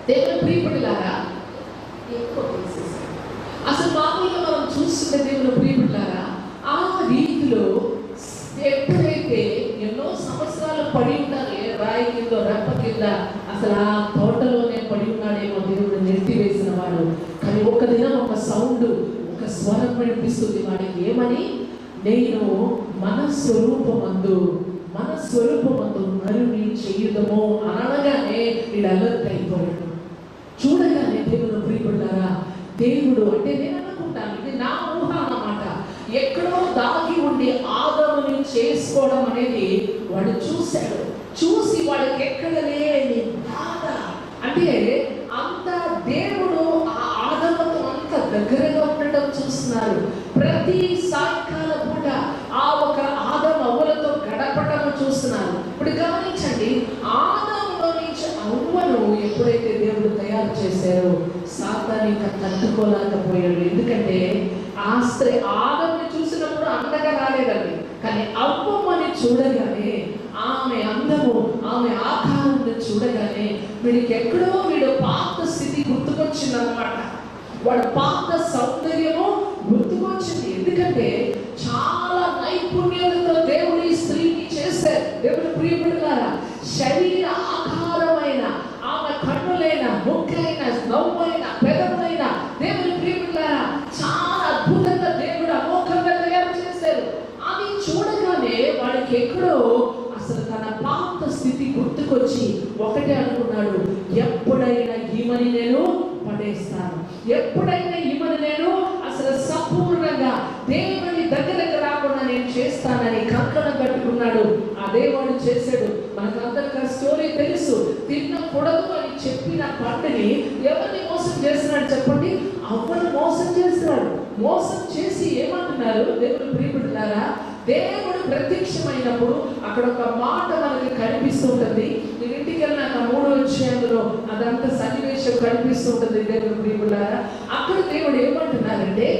దేవుని ప్రియపడిలాగా ఎక్కువ తీసేసారు. అసలు మామూలుగా మనం చూస్తుంటే దేవుని ప్రియపడిలాగా ఆ రీతిలో ఎప్పుడైతే ఎన్నో సంవత్సరాలు పడి ఉంటారు, ఏ రాయి కింద రెప్ప కింద అసలు ఆ తోటలోనే పడి ఉన్నాడేమో దేవుడు నెట్టివేసిన వాడు. కానీ ఒక దినం ఒక సౌండ్, ఒక స్వరం వినిపిస్తుంది వాడికి. ఏమని? నేను మన స్వరూపమందు నరుని చేయుదము అనగానే వీడు అలర్ట్ అయిపోయాడు. చూడగానే దేవుడు ప్రియపడ్డారా, దేవుడు అంటే నేను అనుకుంటాను, ఇది నా ఊహ అన్నమాట, ఎక్కడో దాగి ఉండి ఆదాముని చేసుకోవడం అనేది వాడు చూశాడు. చూసి వాడికి ఎక్కడ లేని బాధ, అంటే అంత దేవుడు ఆ ఆదాముతో అంత దగ్గరగా ఉండటం చూస్తున్నారు. ప్రతి సాయంకాల పూట ఆ ఒక ఆదాము అవ్వలతో గడపటం చూస్తున్నారు. ఇప్పుడు గమనించండి, ఆదాములో నుంచి అవ్వను ఎప్పుడైతే దేవుడు తయారు చేశారో సాతాను ఇంకా తట్టుకోలేకపోయాడు. ఎందుకంటే ఆ స్త్రీ ఆదాముని చూసినప్పుడు అంతగా రాలేదండి, కానీ అవ్వమని చూడగానే ఆమె అందము, ఆమె ఆకారాన్ని చూడగానే వీడికి ఎక్కడో వీడు పాత స్థితి గుర్తుకొచ్చిందన్నమాట. వాడు పాత సౌందర్యము గుర్తుకొచ్చింది. ఎందుకంటే చాలా నైపుణ్యాలతో దేవుడు ఈ స్త్రీని చేశారు. దేవుడు ప్రియపడులారా, శరీర ఆకారమైన ఆమె కన్నులైన, ముక్కైన, నవ్వైన, పెదవులైన దేవుడు ప్రియపడులారా చాలా అద్భుతంగా దేవుడు అమోఘంగా తయారు చేశారు. అది చూడగానే వాడికి ఎక్కడో అసలు తన పాత స్థితి గుర్తుకొచ్చి ఒకటే అనుకున్నాడు, ఎప్పుడైనా ఈమెని నేను పడేస్తాను, ఎప్పుడైనా ఈమెని నేను అసలు సంపూర్ణంగా దేవుని దగ్గరకు రాకుండా నేను చేస్తానని కంకణం కట్టుకున్నాడు. అదే వాడు చేశాడు. మనకందరికీ ఆ స్టోరీ తెలుసు. తినకూడదు అని చెప్పిన పండుని ఎవరిని మోసం చేస్తున్నాడు చెప్పండి? అవ్వను మోసం చేస్తున్నాడు. మోసం చేసి ఏమంటున్నారు దేవుడు ప్రియపడులారా, దేవుడు ప్రత్యక్షమైనప్పుడు అక్కడ ఒక మాట మనకి కనిపిస్తూ ఉంటుంది. మీరు ఇంటికి వెళ్ళినాక 3వ అధ్యాయంలో అదంతా సన్నివేశం కనిపిస్తూ ఉంటుంది దేవుడు ప్రియపడులారా. అక్కడ దేవుడు ఏమంటున్నారంటే,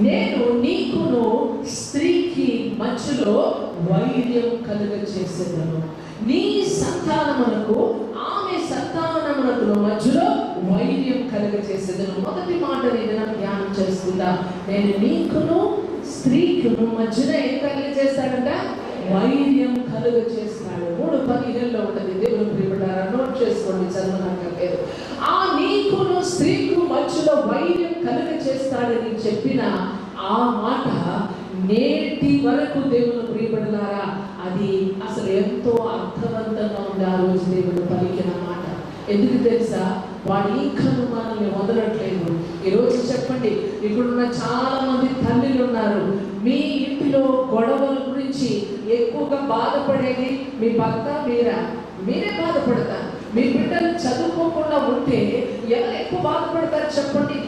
నేను నీకును స్త్రీకి మధ్యలో వైర్యం కలుగ చేసేదను, నీ సంతానమునకు ఆమె సంతానమునకు మధ్యలో వైర్యం కలుగ చేసేదను. మొదటి మాట నేను ధ్యానం చేసుకుంటా. నేను నీకును స్త్రీకును మధ్యన ఏం కలుగ చేస్తాడంట? వైర్యం కలుగ చేస్తాడు. 3:15 ఉంటుంది. దేవుడు ప్రియపడ్డారా, నోట్ చేసుకోండి, చదవనక్కర్లేదు. ఆ నీకును స్త్రీకు మధ్యలో వైర్యం కలుగ చేస్తాడని చెప్పిన ఆ మాట నేటి వరకు దేవుడు ప్రియపడ్డారా, అది అసలు ఎంతో అర్థవంతంగా ఉంది ఆ రోజు దేవుడు పలికిన మాట. ఎందుకు తెలుసా? వాడు ఇంకను మనల్ని వదలట్లేదు. ఈరోజు చెప్పండి, ఇక్కడున్న చాలా మంది తల్లిలు ఉన్నారు. మీ ఇంటిలో గొడవల గురించి ఎక్కువగా బాధపడేది మీ భర్త, మీరే బాధపడతారు. మీ బిడ్డలు చదువుకోకుండా ఉంటే ఎవరు ఎక్కువ బాధపడతారు చెప్పండి?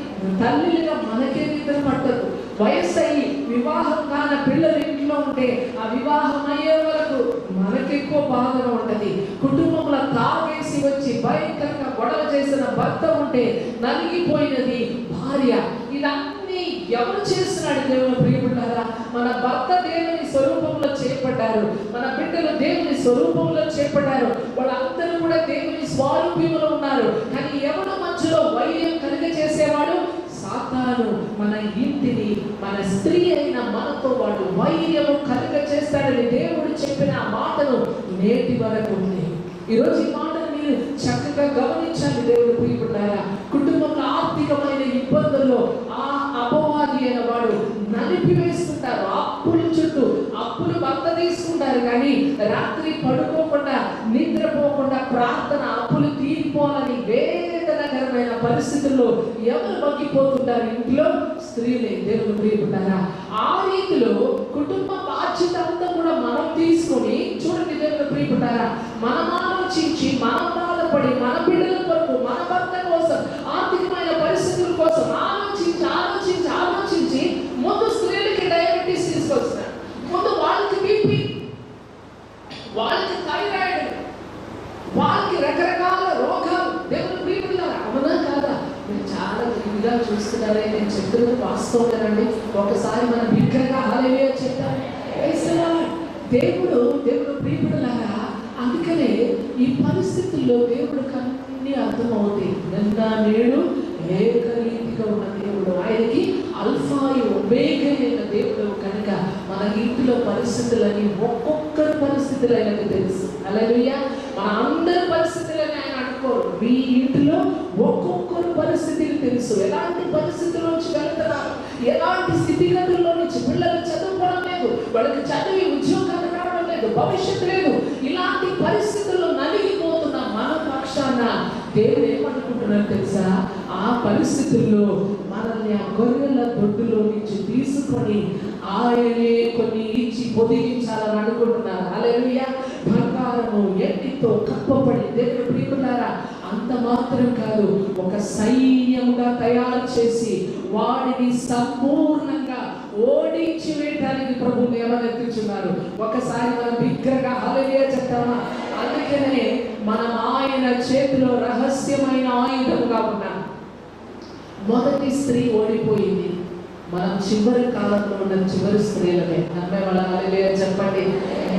తల్లిగా మనకే నిద్ర పట్టదు. వయసు అయ్యి వివాహం కాన పిల్లలు ఇంట్లో ఉంటే ఆ వివాహం అయ్యే వరకు మనకెక్కువ బాధగా ఉంటుంది. కుటుంబంలో తాగేసి వచ్చి భయంకరంగా గొడవ చేసిన భర్త ఉంటే నలిగిపోయినది భార్య. ఇదన్నీ ఎవరు చేస్తున్నాడు దేవుని ప్రియపడ్డారా? మన భర్త దేవుని స్వరూపంలో చేపట్టారు, మన బిడ్డలు దేవుని స్వరూపంలో చేపట్టారు, వాళ్ళందరూ కూడా దేవుని స్వరూపంలో ఉన్నారు. కానీ ఎవరు మధ్యలో వైర్యం కలిగ చేసేవాడు? సాతాను. మన ఇంటిని, మన స్త్రీ అయిన మనతో వాడు వైర్యము కలుగ చేస్తాడని దేవుడు చెప్పిన ఆ మాటను నేటి వరకు ఉంది. ఈరోజు ఈ మాటను మీరు చక్కగా గమనించాలి దేవుడు ప్రియపడ్డారా. కుటుంబంలో ఆర్థికమైన ఇబ్బందుల్లో ఆ అపవాది అయిన వాడు నలిపివేస్తుంటారు. అప్పులు చుట్టూ అప్పులు భర్త తీసుకుంటారు, కానీ రాత్రి పడుకోకుండా నిద్రపోకుండా ప్రార్థన, అప్పులు తీరిపోవాలని వేదనకరమైన పరిస్థితుల్లో ఎవరు మగ్గిపోతుంటారు? ఇంట్లో స్త్రీలే. దేవుడు ప్రియపడ్డారా, ఆ రీతిలో కుటుంబ బాధ్యత అంతా కూడా మనం తీసుకొని చూడండి దేవుడు ప్రియపడ్డారా, మనం ఆలోచించి, మనం బాధపడి, మన బిడ్డల కొరకు, మన భర్త కోసం, ఆర్థికమైన పరిస్థితుల కోసం ఆలోచించి ముందు స్త్రీలకి డయాబెటీస్ తీసుకొస్తున్నారు, ముందు వాళ్ళకి బీపీ, వాళ్ళకి థైరాయిడ్, వాళ్ళకి రకరకాల రోగాలు. దేవుడు ప్రియపడ్డారా, అవునా కాదా? మీరు చాలా తెలివిగా చూస్తున్నారే. నేను చెప్తున్నది వాస్తవం కదండి. ఒకసారి మనం బిగ్గరగా హల్లెలూయా చెప్తాను. దేవుడు ప్రియపడ్డారా. అందుకనే ఈ పరిస్థితుల్లో దేవుడికి అన్ని అర్థమవుతాయి. నిన్న నేడు ఏకరీతిగా ఉన్న దేవుడు, ఆయనకి అల్ఫాయు ఒమేగా అయిన దేవుడు కనుక మన ఇంటిలో పరిస్థితులని, ఒక్కొక్కరి పరిస్థితులు ఆయనకు తెలుసు. హల్లెలూయా. మన అందరి పరిస్థితులని ఆయన అనుకోరు. మీ ఇంటిలో ఒక్కొక్కరు పరిస్థితులు తెలుసు. ఎలాంటి పరిస్థితుల నుంచి వెళ్తున్నారు, ఎలాంటి స్థితిగతుల్లో నుంచి, పిల్లలు చదువుకోవడం లేదు, వాళ్ళకి చదివి ఉద్యోగాలు రావడం లేదు, భవిష్యత్తు లేదు, ఇలాంటి పరిస్థితుల్లో నలిగిపోతున్న మన పక్షాన దేవుడు ఏమనుకుంటున్నాడు తెలుసా? ఆ పరిస్థితుల్లో మనల్ని ఆ గొర్రెల దొడ్డులో నుంచి తీసుకొని ఆయనే కొన్ని ఇచ్చి పొదిగించాలని అనుకుంటున్నారు. హల్లెలూయా. బంగారము ఎన్నితో కప్పబడి దేవుడు ప్రియులారా, అంత మాత్రం కాదు, ఒక సైన్యంగా తయారు చేసి వాడిని సంపూర్ణంగా ఓడించి వేయడానికి ప్రభు లేవనెత్తుచున్నారు. ఒకసారి మనం బిగ్గరగా హల్లెలూయా చెప్తామా? అందుకనే మనం ఆయన చేతిలో రహస్యమైన ఆయుధంగా ఉన్నాం. మొదటి స్త్రీ ఓడిపోయింది. మనం చివరి కాలంలో ఉన్న చివరి స్త్రీలమే. నమ్మే వాళ్ళ హల్లెలూయా చెప్పండి.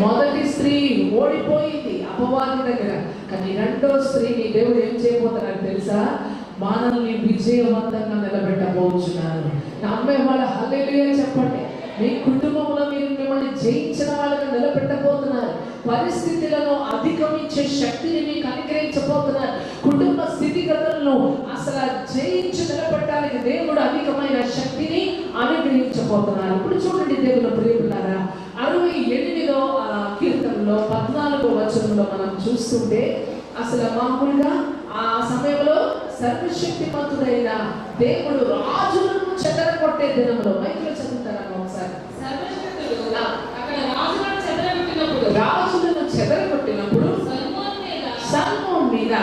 మొదటి స్త్రీ ఓడిపోయింది అపవాది దగ్గర, కానీ రెండో స్త్రీని దేవుడు ఏం చేయబోతున్నాడు తెలుసా? మనల్ని విజయవంతంగా నిలబెట్టబోతున్నారు. నమ్మే వాళ్ళ హల్లెలూయా చెప్పండి. మీ కుటుంబంలో మీరు మిమ్మల్ని జయించిన వాళ్ళగా నిలబెట్టబోతున్నారు. పరిస్థితులను అధిగమించే శక్తిని మీకు అనుగ్రహించబోతున్నారు. కుటుంబ స్థితిగతులను అసలు జయించి నిలబెట్టడానికి దేవుడు అధికమైన శక్తిని అనుగ్రహించబోతున్నారు. ఇప్పుడు చూడండి దేవుని ప్రియులారా, 68వ కీర్తనలో 14వ వచనంలో మనం చూస్తుంటే అసలు మామూలుగా ఆ సమయంలో సర్వశక్తిమంతుడైన దేవుడు రాజులను చెదరగొట్టే దినంలో, మైకులో చదువుతారా ఒకసారి? రాజులను చెదరగొట్టినప్పుడు సల్మోన్ మీద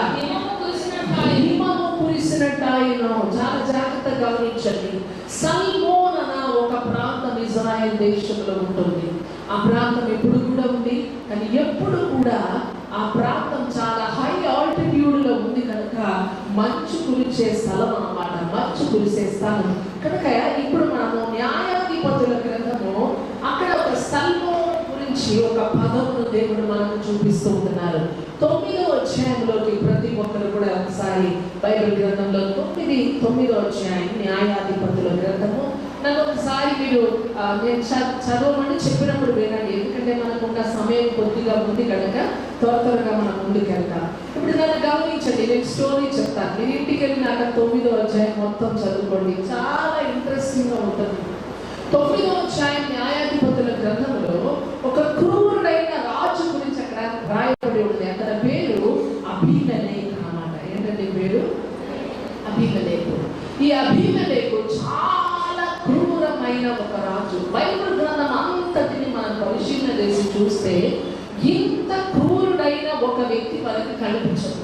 హిమము కురిసినట్టు ఆయన. చాలా జాగ్రత్తగా గమనించండి. సల్మోన్ అన్న ఒక ప్రాంతం ఇజ్రాయెల్ దేశంలో ఉంటుంది. ఆ ప్రాంతం ఎప్పుడు కూడా ఉంది, కానీ ఎప్పుడు కూడా ఆ ప్రాంతం చాలా హై ఆల్టిట్యూడ్ లో ఉంది కనుక మంచు కురిసే స్థలం అన్నమాట. మంచు కురిసే స్థలం కనుక ఇప్పుడు మనము న్యాయాధిపతుల గ్రంథము అక్కడ ఒక సల్మోన్ గురించి ఒక పదమును దేవుడు మనకు చూపిస్తూ ఉంటున్నారు. 9వ అధ్యాయంలోకి ప్రతి ఒక్కరు కూడా ఒకసారి బైబిల్ గ్రంథంలో 9వ అధ్యాయం న్యాయాధిపతుల గ్రంథము నన్ను ఒకసారి మీరు నేను చదవమని చెప్పినప్పుడు వినండి. ఎందుకంటే మనకు ఉన్న సమయం కొద్దిగా ఉంది కనుక త్వరగా మనం ముందుకు వెళ్తాం. ఇప్పుడు నన్ను గమనించండి, నేను స్టోరీ చెప్తాను. మీరు ఇంటికి వెళ్ళినాక 9వ అధ్యాయం మొత్తం చదువుకోండి, చాలా ఇంట్రెస్టింగ్ గా ఉంటుంది. 9వ అధ్యాయం న్యాయాధిపతుల గ్రంథంలో ఒక క్రూరుడైన రాజు గురించి అక్కడ రాయబడి ఉంది. అతని పేరు అబీమెలెకు అన్నమాట. ఏంటంటే పేరు అబీమెలెకు. ఈ అబీమెలెకు చాలా క్రూరమైన ఒక రాజు. బైబిల్ గ్రంథం అంతటిని మనం పరిశీలన చేసి చూస్తే ఇంత క్రూరుడైన ఒక వ్యక్తి మనకి కనిపించదు.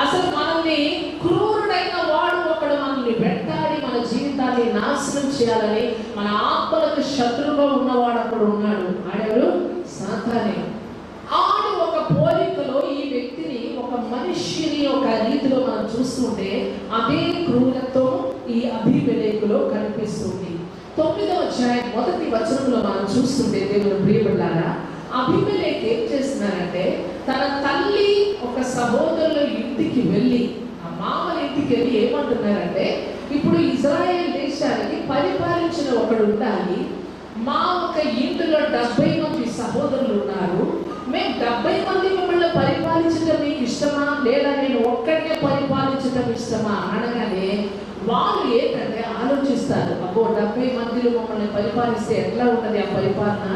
అసలు మనల్ని క్రూరుడైన వాడు ఒకడు మనల్ని వెంటాడి మన జీవితాన్ని నాశనం చేయాలని మన ఆత్మలకు శత్రువుగా ఉన్నవాడు అక్కడ ఉన్నాడు. ఆడెవరు? సాతానే. ఆడు ఒక పోలికలో ఈ వ్యక్తిని, ఒక మనిషిని ఒక రీతిలో మనం చూస్తుంటే అదే క్రూరత్వం ఈ అబీమెలెకులో కనిపిస్తుంది. 9వ అధ్యాయం 1వ వచనంలో మనం చూస్తుంటే దేవుని ప్రియబిడ్డలారా, అబీమెలెకు ఏం చేస్తున్నారంటే తన తల్లి ఒక సహోదరుల ఇంటికి వెళ్ళి, ఆ మామల ఇంటికి వెళ్ళి ఏమంటున్నారంటే, ఇప్పుడు ఇజ్రాయెల్ దేశానికి పరిపాలించిన ఒకడు ఉండాలి. మా ఒక ఇంటిలో 70 మంది సహోదరులు ఉన్నారు. మేము 70 మంది మిమ్మల్ని పరిపాలించడం మీకు ఇష్టమా, లేదా నేను ఒక్కడినే పరిపాలించడం ఇష్టమా అనగానే వాళ్ళు ఏంటంటే ఆలోచిస్తారు, అబ్బో 70 మందిలో మమ్మల్ని పరిపాలిస్తే ఎట్లా ఉన్నది ఆ పరిపాలన,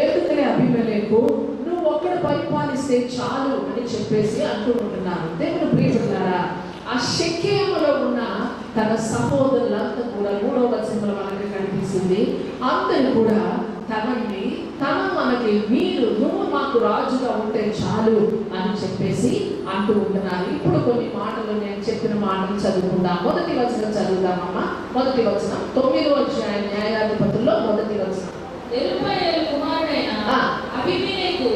ఎందుకనే అబీమెలెకు నువ్వు ఒక్కడు పరిపాలిస్తే చాలు అని చెప్పేసి అంటున్నారు. దేవుని ప్రియబిడ్డలారా, ఆ షెకెములో ఉన్న తన సహోదరులంతా కూడా 3వ వచనంలో మనకి కనిపిస్తుంది. అందరూ కూడా మనకి నువ్వు మాకు రాజుగా ఉంటే చాలు అని చెప్పేసి అంటూ ఉంటున్నారు. ఇప్పుడు కొన్ని మాటలు నేను చెప్పిన మాటలు చదువుకుందాం. 1వ వచనం చదువుదామమ్మా. 1వ వచనం 9వ అధ్యాయం న్యాయాధిపతుల్లో 1వ వచనం. యెరుబ్బయలు కుమారుడైన అబీమెలెకు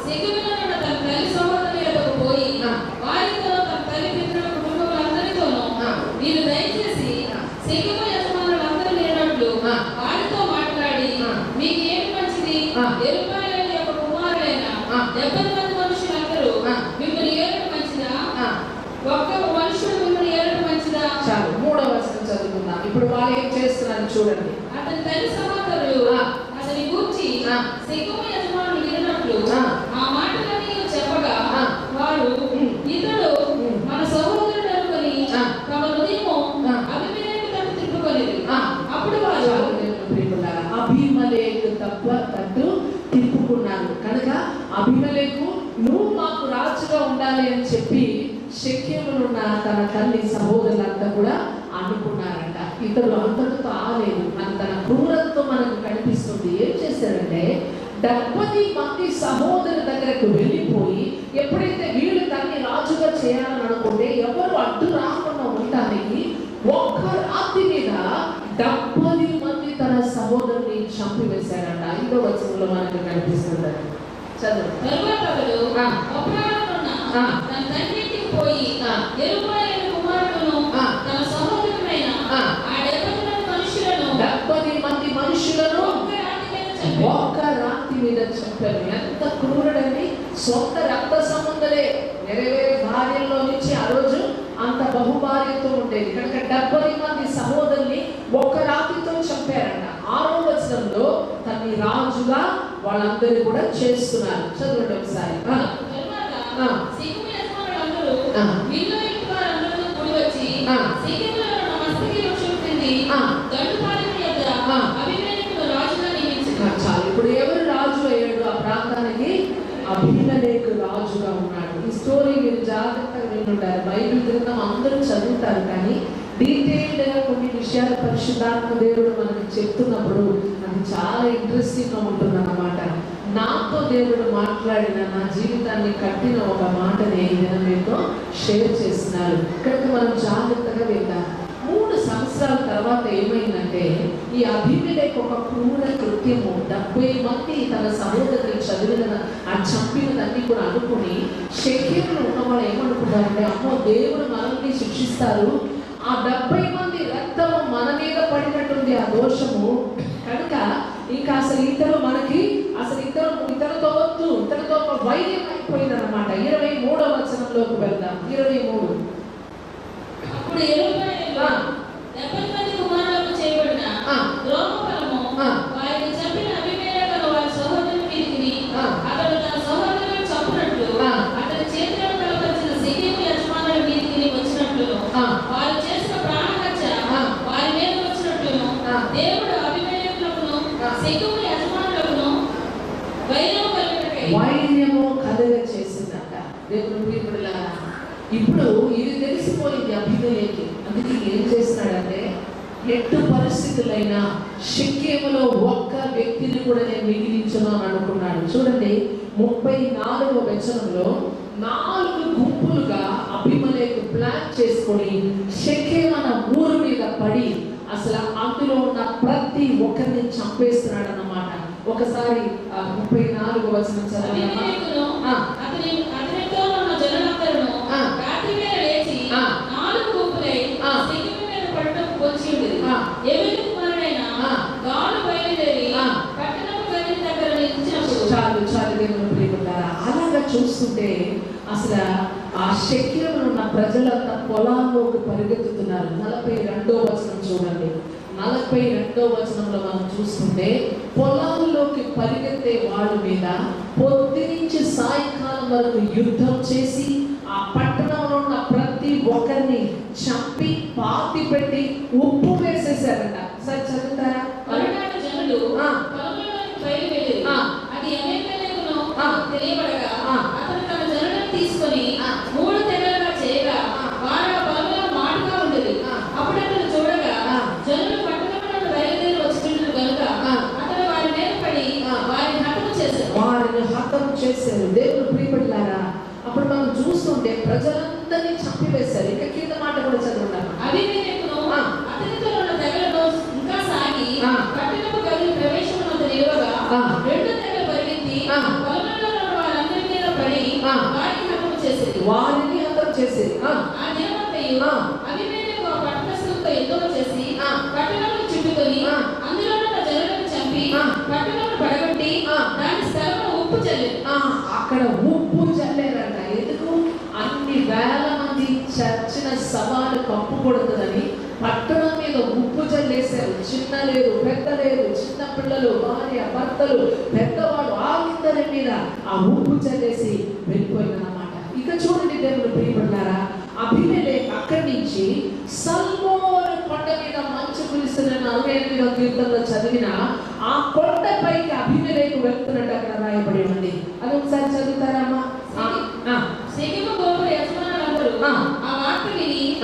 షెకెములో ఉన్న తన తల్లి సహోదరులకు పోయి వారితో తన తల్లి పితరుల కుటుంబములందరితోనూ మీరు దయచేసి షెకెము యజమానులందరూ లేనట్లు వారితో మాట్లాడి మీకు ఏమి మంచిది, యెరుబ్బయలు యొక్క కుమారుడైన 70 మంది మనుషులందరూ మిమ్మల్ని ఏలడం మంచిదా, ఒక్క మనుషుడు మిమ్మల్ని ఏలడం మంచిదా? చాలు, 3వ వచనం చదువుకుందాం. ఇప్పుడు వాళ్ళు ఏం చేస్తున్నారు చూడండి. అతని తల్లి సహోదరులు అతని గూర్చి షెకెము యజమానులు విన్నట్లు ఆ మాటలన్నీ చెప్పగా వారు ఇతడు మన సహోదరుడు అనుకొని తమ హృదయము అబీమెలెకు తట్టు తిప్పుకొనిరి. అప్పుడు వారు అబీమెలెకు తట్టు తిప్పుకున్నారు కనుక అబీమెలెకు నువ్వు మాకు రాజుగా ఉండాలి అని చెప్పి షెకెములో ఉన్న తన తల్లి సహోదరులంతా కూడా అనుకున్నారంట ఇతరులు అంతటితో ఆలేదు అని తన క్రూరత్వం మనకు కనిపిస్తుంది. ఏం చేశారంటే 70 మంది సహోదరుల దగ్గరకు వెళ్ళిపోయి ఎప్పుడైతే వీళ్ళు దాన్ని రాజుగా చేయాలని అనుకుంటే ఎవరు అడ్డు రాకుండా ఉండడానికి ఒక్క రాత్రి మీద 70 మంది తన సహోదరుని చంపివేశాడంట. 5వ వచనంలో మనకు కనిపిస్తుంది. చదువు. తరువాత అతడు అబ్రాహామున్న తన తండ్రి ఇంటికి పోయి యెరుబ్బయలు కుమారుడును తన సహోదరుడైన ఆ 70 మంది మనుషులను ఒక్క రాత్రి మీద చంపారు. ఎంత క్రూరుడని! సొంత రక్త సంబంధలే వేరే భార్యల్లో నుంచి ఆ రోజు అంత బహుభార్యతో ఉండేది. కనుక 70 మంది సహోదరుని ఒక్క రాత్రితో చంపారంట. 6వ వచనంలో తన్ని రాజుగా వాళ్ళందరూ కూడా చేస్తున్నారు. చదవండి ఒకసారి. చాలు. ఇప్పుడు ఎవరు రాజు అయ్యాడు ఆ ప్రాంతానికి? అబీమెలెకు రాజుగా ఉన్నాడు. ఈ స్టోరీ మీరు జాగ్రత్తగా వింటుంటారు. బైబిల్ గ్రంథం అందరూ చదువుతారు, కానీ డీటెయిల్డ్ గా కొన్ని విషయాలు పరిశుద్ధాత్మ దేవుడు మనకి చెప్తున్నప్పుడు అది చాలా ఇంట్రెస్టింగ్ గా ఉంటుంది అన్నమాట. నాతో దేవుడు మాట్లాడిన, నా జీవితాన్ని కట్టిన ఒక మాటని నేను మీతో షేర్ చేస్తున్నారు. కనుక మనం జాగ్రత్తగా విందాం. 3 సంవత్సరాల తర్వాత ఏమైందంటే ఈ అబీమెలెకు ఒక క్రూర కృత్యము 70 మంది తన సహోదరుని చంపినదన్నీ కూడా అనుకుని షెకెములో ఉన్న వాళ్ళు ఏమనుకున్నారంటే, అమ్మో దేవుడు మనల్ని శిక్షిస్తారు, ఆ 70 మంది రక్తము మన మీద పడినట్టుంది ఆ దోషము, కనుక ఇంకా అసలు ఇతరులతో వద్దు, ఇతరులతో ఒక వైద్యం అయిపోయిందన్నమాట. 23వ వచనంలోకి వెళ్దాం. 23. అప్పుడు యెరుబ్బయలు 70 మంది కుమారులకు చేయబడిన ద్రోహఫలము వారిని చంపిన అబీమెలెకును వారి సహోదరుని మీదికి అతడు తన సహోదరులను చంపినట్లు అతని చేతులను కలపరిచిన షెకెము యజమానుల మీదికి వచ్చినట్లు వారు చేసిన ప్రాణహత్య వారి మీద వచ్చినట్లును దేవుడు అబీమెలెకును షెకెము యజమానులను వైర్యము కలుగ చేసిందట. దేవుని ప్రియకులారా, ఇప్పుడు ఇది తెలిసిపోయింది అబీమెలెకు. అందుకే ఏం చేస్తున్నాడంటే, ఎట్టు పరిస్థితులైనా షెకెములో ఒక్క వ్యక్తిని కూడా నేను మిగిలించను అని అనుకున్నాడు. చూడండి 34వ వచనంలో 4 గుంపులుగా అబీమెలెకు ప్లాన్ చేసుకొని షెకెము అన్న ఊరు మీద పడి అసలు అందులో ఉన్న ప్రతి ఒక్కరిని చంపేస్తున్నాడు అన్నమాట. ఒకసారి 34వ వచనం చదవండి. అతనితో ఉన్న జనులందరూ రాత్రి వేళ లేచి 4 గుంపులై షెకెము మీద పడటం వచ్చి ఉండేది. ఎబెలు కుమారుడైన గాలు బయలుదేరి పట్టణపు గది దగ్గర నిలిచినప్పుడు చాలు దేవుని ప్రియకులారా, అలాగా చూస్తుంటే అసలు ఆ షెకెములో ఉన్న ప్రజలంతా పొలాల్లోకి పరిగెత్తుతున్నారు. 42వ వచనం చూడండి. 42వ వచనంలో మనం చూస్తుంటే పొలాల్లోకి పరిగెత్తే వాళ్ళ మీద పొద్దు నుంచి సాయంకాలం వరకు యుద్ధం చేసి ఆ పట్టణంలో ఉన్న ప్రతి ఒక్కరిని చంపి పాతి పెట్టి ఉప్పు వేసేసారంట. సరే చదువుతారా? పలునాటి జనులు పొలంలోకి బయలుదేరి అది అబీమెలెకును తెలియబడగా అతను తన జనులను తీసుకొని 3 తెగలుగా చేయగా వారు ఆ పొలంలో మాటుగా ఉండేది. అప్పుడు అతను చూడగా జనులు పట్టణంలో బయలుదేరి వచ్చినట్లు కనుక అతను వారి మీద పడి వారిని హతం చేశారు. దేవుని ప్రియపడిలారా, అప్పుడు మనం చూస్తుంటే ప్రజలందరినీ చంపివేశారు. ఇక కింద మాట కూడా చదువుతాం. అబీమెలెకును అతనితో ఉన్న తెగలను ఇంకా సాగి పట్టణపు గది ప్రవేశమునందు నిలువగా 2 తెగలు పరిగెత్తి పొలంలో ఉన్న వారందరి మీద పడి వారిని హతం చేసేది. ఆ దినమంతయు అబీమెలెకు ఆ పట్టణస్థులతో యుద్ధం చేసి పట్టణమును చుట్టుకొని అందులో ఉన్న జనులను చంపి పట్టణమును పడగొట్టి దాని స్థలమును ఉప్పు చల్లేరు. అక్కడ ఉప్పు చల్లేరంట. ఎందుకు? అన్ని వేల మంది చచ్చిన సవాలు కప్పుకూడదని పట్టణం మీద ఉప్పు చల్లేశారు. చిన్న లేదు, పెద్ద లేదు, చిన్న పిల్లలు, భార్య, భర్తలు, పెద్దవాళ్ళు అందరి మీద ఆ ఉప్పు చల్లేసి వెళ్ళిపోయిందన్నమాట. ఇక చూడండి దేవుడు ప్రియపడ్డారా, అబీమెలెకు అక్కడి నుంచి సల్మోను కొండ మీద మంచు కురిసిన 48వ కీర్తనలో చదివిన ఆ కొండపైకి అబీమెలెకు వెళ్తున్నట్టు అక్కడ రాయబడి ఉంది. అది ఒకసారి చదువుతారమ్మా. షెకెము గోపుర యజమానులందరూ ఆ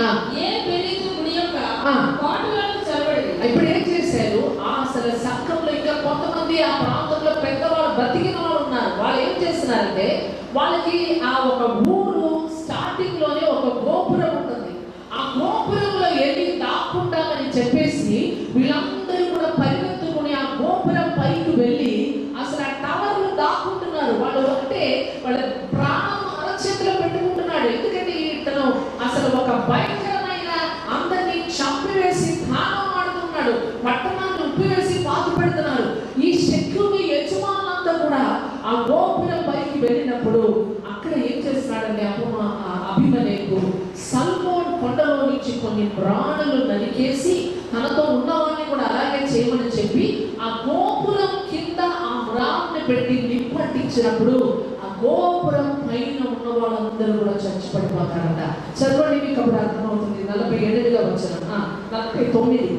ఆ. ఏ పెరీతు గుడి యొక్క ఆ. కోటలను చొరబడి. ఇప్పుడు ఏం చేశారు? అసలు సంఘంలో ఇంకా కొంతమంది ఆ ప్రాంతంలో పెద్దవాళ్ళు బ్రతికిన వాళ్ళు ఉన్నారు. వాళ్ళు ఏం చేస్తున్నారంటే, వాళ్ళకి ఆ ఒక ఊరు స్టార్టింగ్ లోనే ఒక గోపురం ఉంటుంది. ఆ గోపురంలో వెళ్ళి దాక్కుంటామని చెప్పేసి వీళ్ళందరూ కూడా పరిగెత్తుకుని ఆ గోపురం పైకి వెళ్ళి అసలు ఆ టవర్లు దాక్కుంటున్నారు. వాళ్ళు అంటే వాళ్ళ ప్రాణం అరచేతిలో పెట్టుకుంటున్నాడు. ఎందుకంటే ఇతను అసలు ఒక భయంకరమైన అందరినీ చంపివేసి తానం ఆడుతున్నాడు. పట్టణాన్ని ఉప్పివేసి పాత పెడుతున్నారు. ఈ శత్రువు యజమానులంతా కూడా ఆ గోపురం పైకి వెళ్ళినప్పుడు అక్కడ ఏం చేస్తున్నాడంటే అభిమలేకు సల్మోన్ కొండలో నుంచి కొన్ని ప్రాణులు నరికేసి తనతో ఉన్నవాడిని కూడా అలాగే చేయమని చెప్పి ఆ గోపురం కింద ఆ మ్రాన్ని పెట్టి నిప్పట్టించినప్పుడు ఆ గోపురం పైన ఉన్న వాళ్ళందరూ కూడా చచ్చిపడిపోతారంట. చదవండి, మీకు అప్పుడు అర్థమవుతుంది. 48వ వచనం, 49.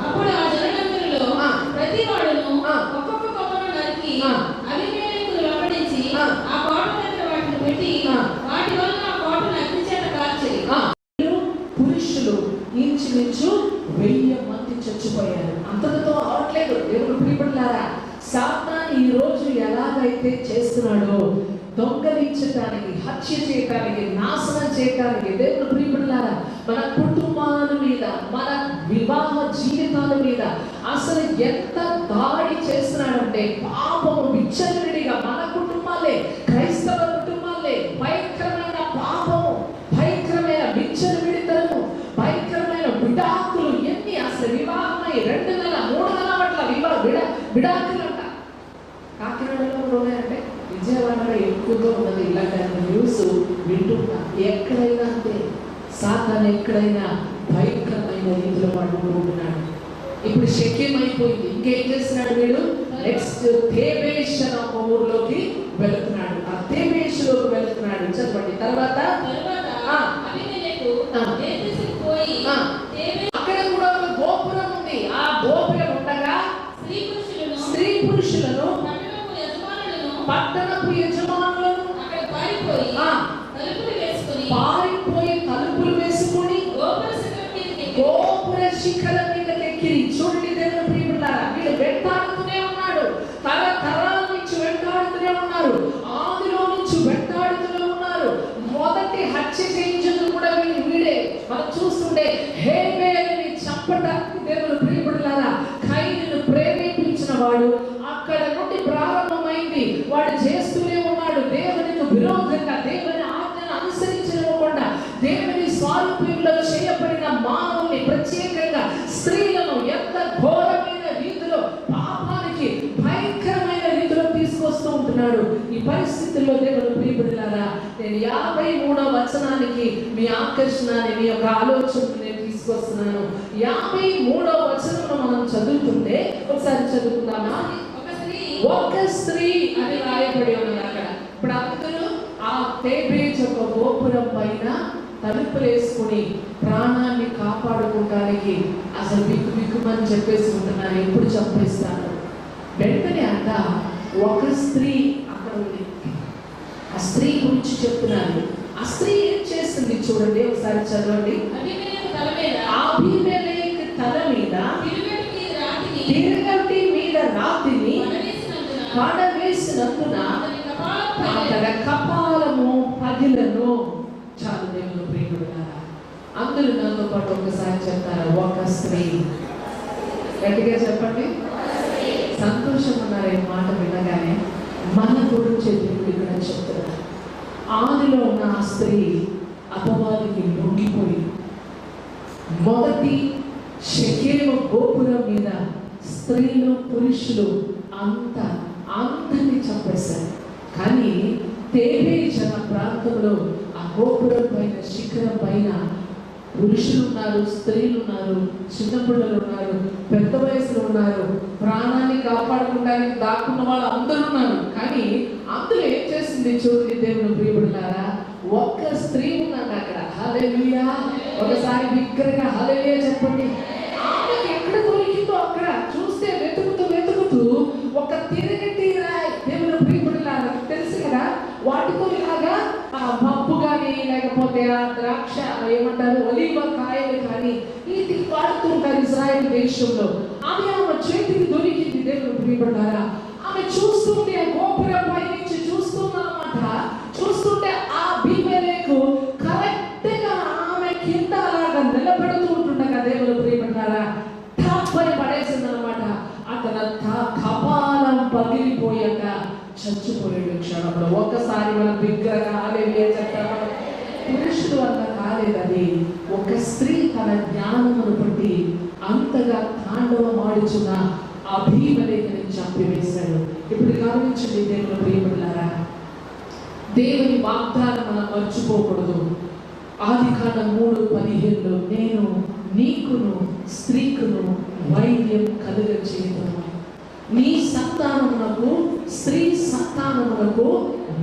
అప్పుడు ఆ జనమందరిలో ప్రతి వాడును ఒక్కొక్క కొమ్మను నరికి అబీమెలెకును వెంబడించి ఆ కోట దగ్గర వాటిని పెట్టి వాటి వలన ఆ కోటను అగ్ని చేత కాల్చిరి. పురుషులు ఇంచుమించు 1000 మంది చచ్చిపోయారు. అంతటితో అవట్లేదు. దేవుడు ప్రియపడలారా, సాతాను ఈ రోజు ఎలాగైతే చేస్తున్నాడో దొంగలించడానికి, హత్య చేయడానికి, నాశనం చేయడానికి, దేవుడు ప్రియపడలారా మన కుటుంబాల మీద, మన వివాహ జీవితాల మీద అసలు ఎంత దాడి చేస్తున్నాడంటే, పాపము విచ్చలవిడిగా మన కుటుంబాలే, క్రైస్తవ కుటుంబాలే భయంకరమైన పాపము, భయంకరమైన విచ్చలవిడితనము, భయంకరమైన విడాకులు, ఎన్ని అసలు వివాహమై 2 నెలల 3 నెలల పట్ల విడాకులు అంట. కాకినాడలో ఉన్నాయంటే విజయవాడలో ఎక్కువగా ఉన్నది. ఇలాంటి న్యూస్ వింటున్నా. ఎక్కడైనా అంతే. సాతాను ఎక్కడైనా భయంకరమైన రీతిలో పడుకుంటున్నాడు. ఇప్పుడు శక్యం అయిపోయింది. ఇంకేం చేస్తున్నాడు వీడు? నెక్స్ట్ తేబేష్ అనే ఒక ఊర్లోకి వెళుతున్నాడు. ఆ తేబేషులోకి వెళుతున్నాడు. చెప్పండి. తర్వాత అబీమెలెకు దేశేసికి పోయి అక్కడ కూడా ఒక గోపురం ఉంది. ఆ గోపురం ఉండగా స్త్రీ పురుషులను పట్టణపు యజమానులను అక్కడ పారిపోయి తలుపులు వేసుకొని గోపుర శిఖరం మీదకి ఎక్కిరి. చూడండి దేవుని ప్రియములారా, వీళ్ళు వెంటాడుతూనే ఉన్నాడు. తరతరాల నుంచి వెంటాడుతూనే ఉన్నారు. ఆదిలో నుంచి వెంటాడుతూనే ఉన్నారు. మొదటి హత్య చేయించడం కూడా వీడే. మనం చూస్తుంటే హేబేలుని చంపడానికి దేవుని ప్రియములారా కయీనును ప్రేరేపించిన వాడు అక్కడ నుండి ప్రారంభమైంది. వాడు చేస్తూనే ఉన్నాడు. దేవునికి విరోధంగా, దేవుని ఆజ్ఞను అనుసరించకుండా, దేవుని స్వారూప్యంలో చేయబడిన మానవుని, ప్రత్యేకంగా స్త్రీలను ఎంత ఘోరమైన రీతిలో పాపానికి భయంకరమైన రీతిలో తీసుకొస్తూ ఉంటున్నాడు. ఈ పరిస్థితుల్లో దేవుని ప్రియబిడ్డలారా, నేను 53వ వచనానికి మీ ఆకర్షణని, మీ యొక్క ఆలోచనను నేను తీసుకొస్తున్నాను. 53వ వచనంలో మనం చదువుతుంటే ఒకసారి చదువుకుందామా? ఒక స్త్రీ అని రాయబడి ఉన్నది అక్కడ. ఇప్పుడు అందరూ ఆ తేబేష్ యొక్క గోపురం పైన తలుపులు వేసుకుని ప్రాణాన్ని కాపాడుకోవడానికి అసలు బిక్కుమని చెప్పేసి ఉంటున్నారు. ఎప్పుడు చంపేస్తారు? వెంటనే అంట ఒక స్త్రీ అక్కడ ఉంది. ఆ స్త్రీ గురించి చెప్తున్నారు. ఆ స్త్రీ ఏం చేస్తుంది చూడండి, ఒకసారి చదవండి. అబీమెలెకు తల మీద తిరగటి మీద రాతిని పడవేసినందున అతని కపాలము పగిలను. చాలు దేవుని ప్రియములారా, అందరూ నాతో పాటు ఒకసారి చెప్తారా? ఒక స్త్రీ. గట్టిగా చెప్పండి. సంతోషం ఉన్నారు ఈ మాట వినగానే. మన గురించి దేవుడు ఇక్కడ చెప్తున్నారు. ఆదిలో ఉన్న ఆ స్త్రీ అపవాదికి లొంగిపోయి మొదటి షెకెము గోపురం మీద స్త్రీలు పురుషులు అందరినీ చంపేశారు. కానీ తేబేష్ అన్న ప్రాంతంలో ఆ గోపురం పైన, శిఖరం పైన పురుషులు ఉన్నారు, స్త్రీలు ఉన్నారు, చిన్నపిల్లలు ఉన్నారు, పెద్ద వయసులో ఉన్నారు, ప్రాణాన్ని కాపాడుకోవడానికి దాక్కున్న వాళ్ళు అందరూ ఉన్నారు. కానీ అందులో ఏం చేసింది చూడండి దేవుని ప్రియబిడ్డలారా, ఒక్క స్త్రీ ఉన్నాడు అక్కడ. హల్లెలూయా. ఒకసారి బిగ్గరగా హల్లెలూయా చెప్పండి. ఆమెకి ఎక్కడ దొరికిందో అక్కడ చూస్తే వెతుకుతూ ఒక తిరగటి రాయి. దేవుని ప్రియబిడ్డలారా తెలుసు కదా, వాటితో ఇలాగా పప్పు కానీ లేకపోతే ద్రాక్ష ఏమంటారు ఒలివ కాయలు కానీ ఇది వాడుతుంటారు ఇజ్రాయెల్ దేశంలో. అది ఆమె చేతికి దొరికింది. దేవుడు ప్రియపడ్డారా, ఆమె చూస్తుంటే గోపురం పై నుంచి చూస్తున్నమాట. చూస్తుంటే ఆ అబీమెలెకు కరెక్ట్ గా ఆమె కింద అలాగా నిలబెడుతూ ఉంటుండగా దేవుడు ప్రియపడ్డారా టాపని పడేసింది అనమాట. అతను కపాలం పగిలిపోయాక చచ్చిపోయాడు క్షణంలో. ఒక్కసారి మనం బిగ్గరగా హల్లెలూయా చెప్తాము. పురుషుడు వల్ల కాలేదు, అది ఒక స్త్రీ తన జ్ఞానమును బట్టి అంతగా తాండవం ఆడుచున్న అబీమెలెకుని చంపివేశాడు. ఇప్పుడు గమనించండి దేవుని ప్రియబిడ్డలారా, దేవుని వాగ్దానం మనం మర్చిపోకూడదు. ఆదికాండం 3:15 నేను నీకును స్త్రీకును వైద్యం కలుగచేయుదును, నీ సంతానమునకు స్త్రీ సంతానమునకు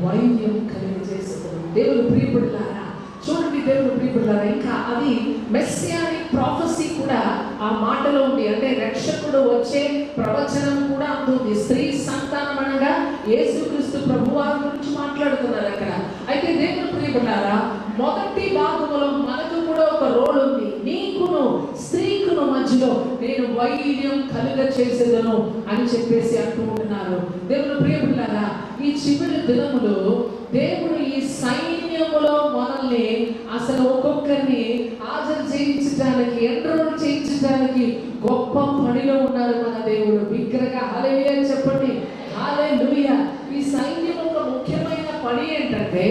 వైద్యం కలుగజేసేదను. దేవుని ప్రియబిడ్డలారా చూడండి, దేవుని ప్రియబిడ్డలారా, ఇంకా అది మెస్సియానిక్ ప్రాఫెసీ కూడా ఆ మాటలో ఉంది. అంటే రక్షకుడు వచ్చే ప్రవచనం కూడా ఉంటుంది. స్త్రీ సంతానం అనగా యేసుక్రీస్తు ప్రభువారి గురించి మాట్లాడుతున్నారు అక్కడ. అయితే దేవుని ప్రియబిడ్డలారా మొదటి భాగంలో మనకు కూడా ఒక రోల్ ఉంది. నీకును స్త్రీకును మధ్యలో నేను వైద్యం కలుగ చేసేదను అని చెప్పేసి అంటూ ఉంటున్నారు. దేవుని ప్రియబిడ్డలారా ఈ చివరి దినములో దేవుడు ఈ సైన్యములో మనల్ని అసలు ఒక్కొక్కరిని హాజరు చేయించడానికి, ఎన్రోల్ చేయించడానికి గొప్ప పనిలో ఉన్నారు మన దేవుడు. బిగ్గరగా హల్లెలూయా చెప్పండి. హల్లెలూయా. ఈ సైన్యం ఒక ముఖ్యమైన పని ఏంటంటే,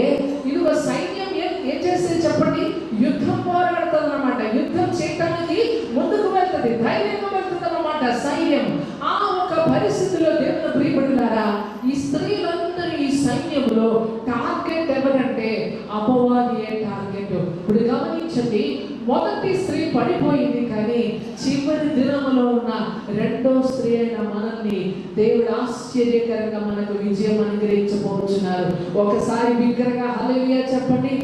ఇది ఒక సైన్యం ఏం చేస్తుంది చెప్పండి, యుద్ధం పోరాడుతుంది అన్నమాట. యుద్ధం చేయడానికి ముందుకు వెళ్తుంది, ధైర్యంగా వెళ్తుంది అన్నమాట సైన్యం. ఆ ఒక పరిస్థితిలో దేవుని ప్రియబిడ్డలారా ఈ స్త్రీలందరూ ఈ సైన్యంలో టార్గెట్ ఎవరంటే అపవాదియే టార్గెట్. ఇప్పుడు గమనించండి, మొదటి స్త్రీ పడిపోయింది, కానీ చివరి దినములో ఉన్న రెండో స్త్రీ అయిన మనల్ని దేవుడు ఆశ్చర్యకరంగా మనకు విజయం అనుగ్రహించబోతున్నారు. ఒకసారి బిగ్గరగా హల్లెలూయా చెప్పండి.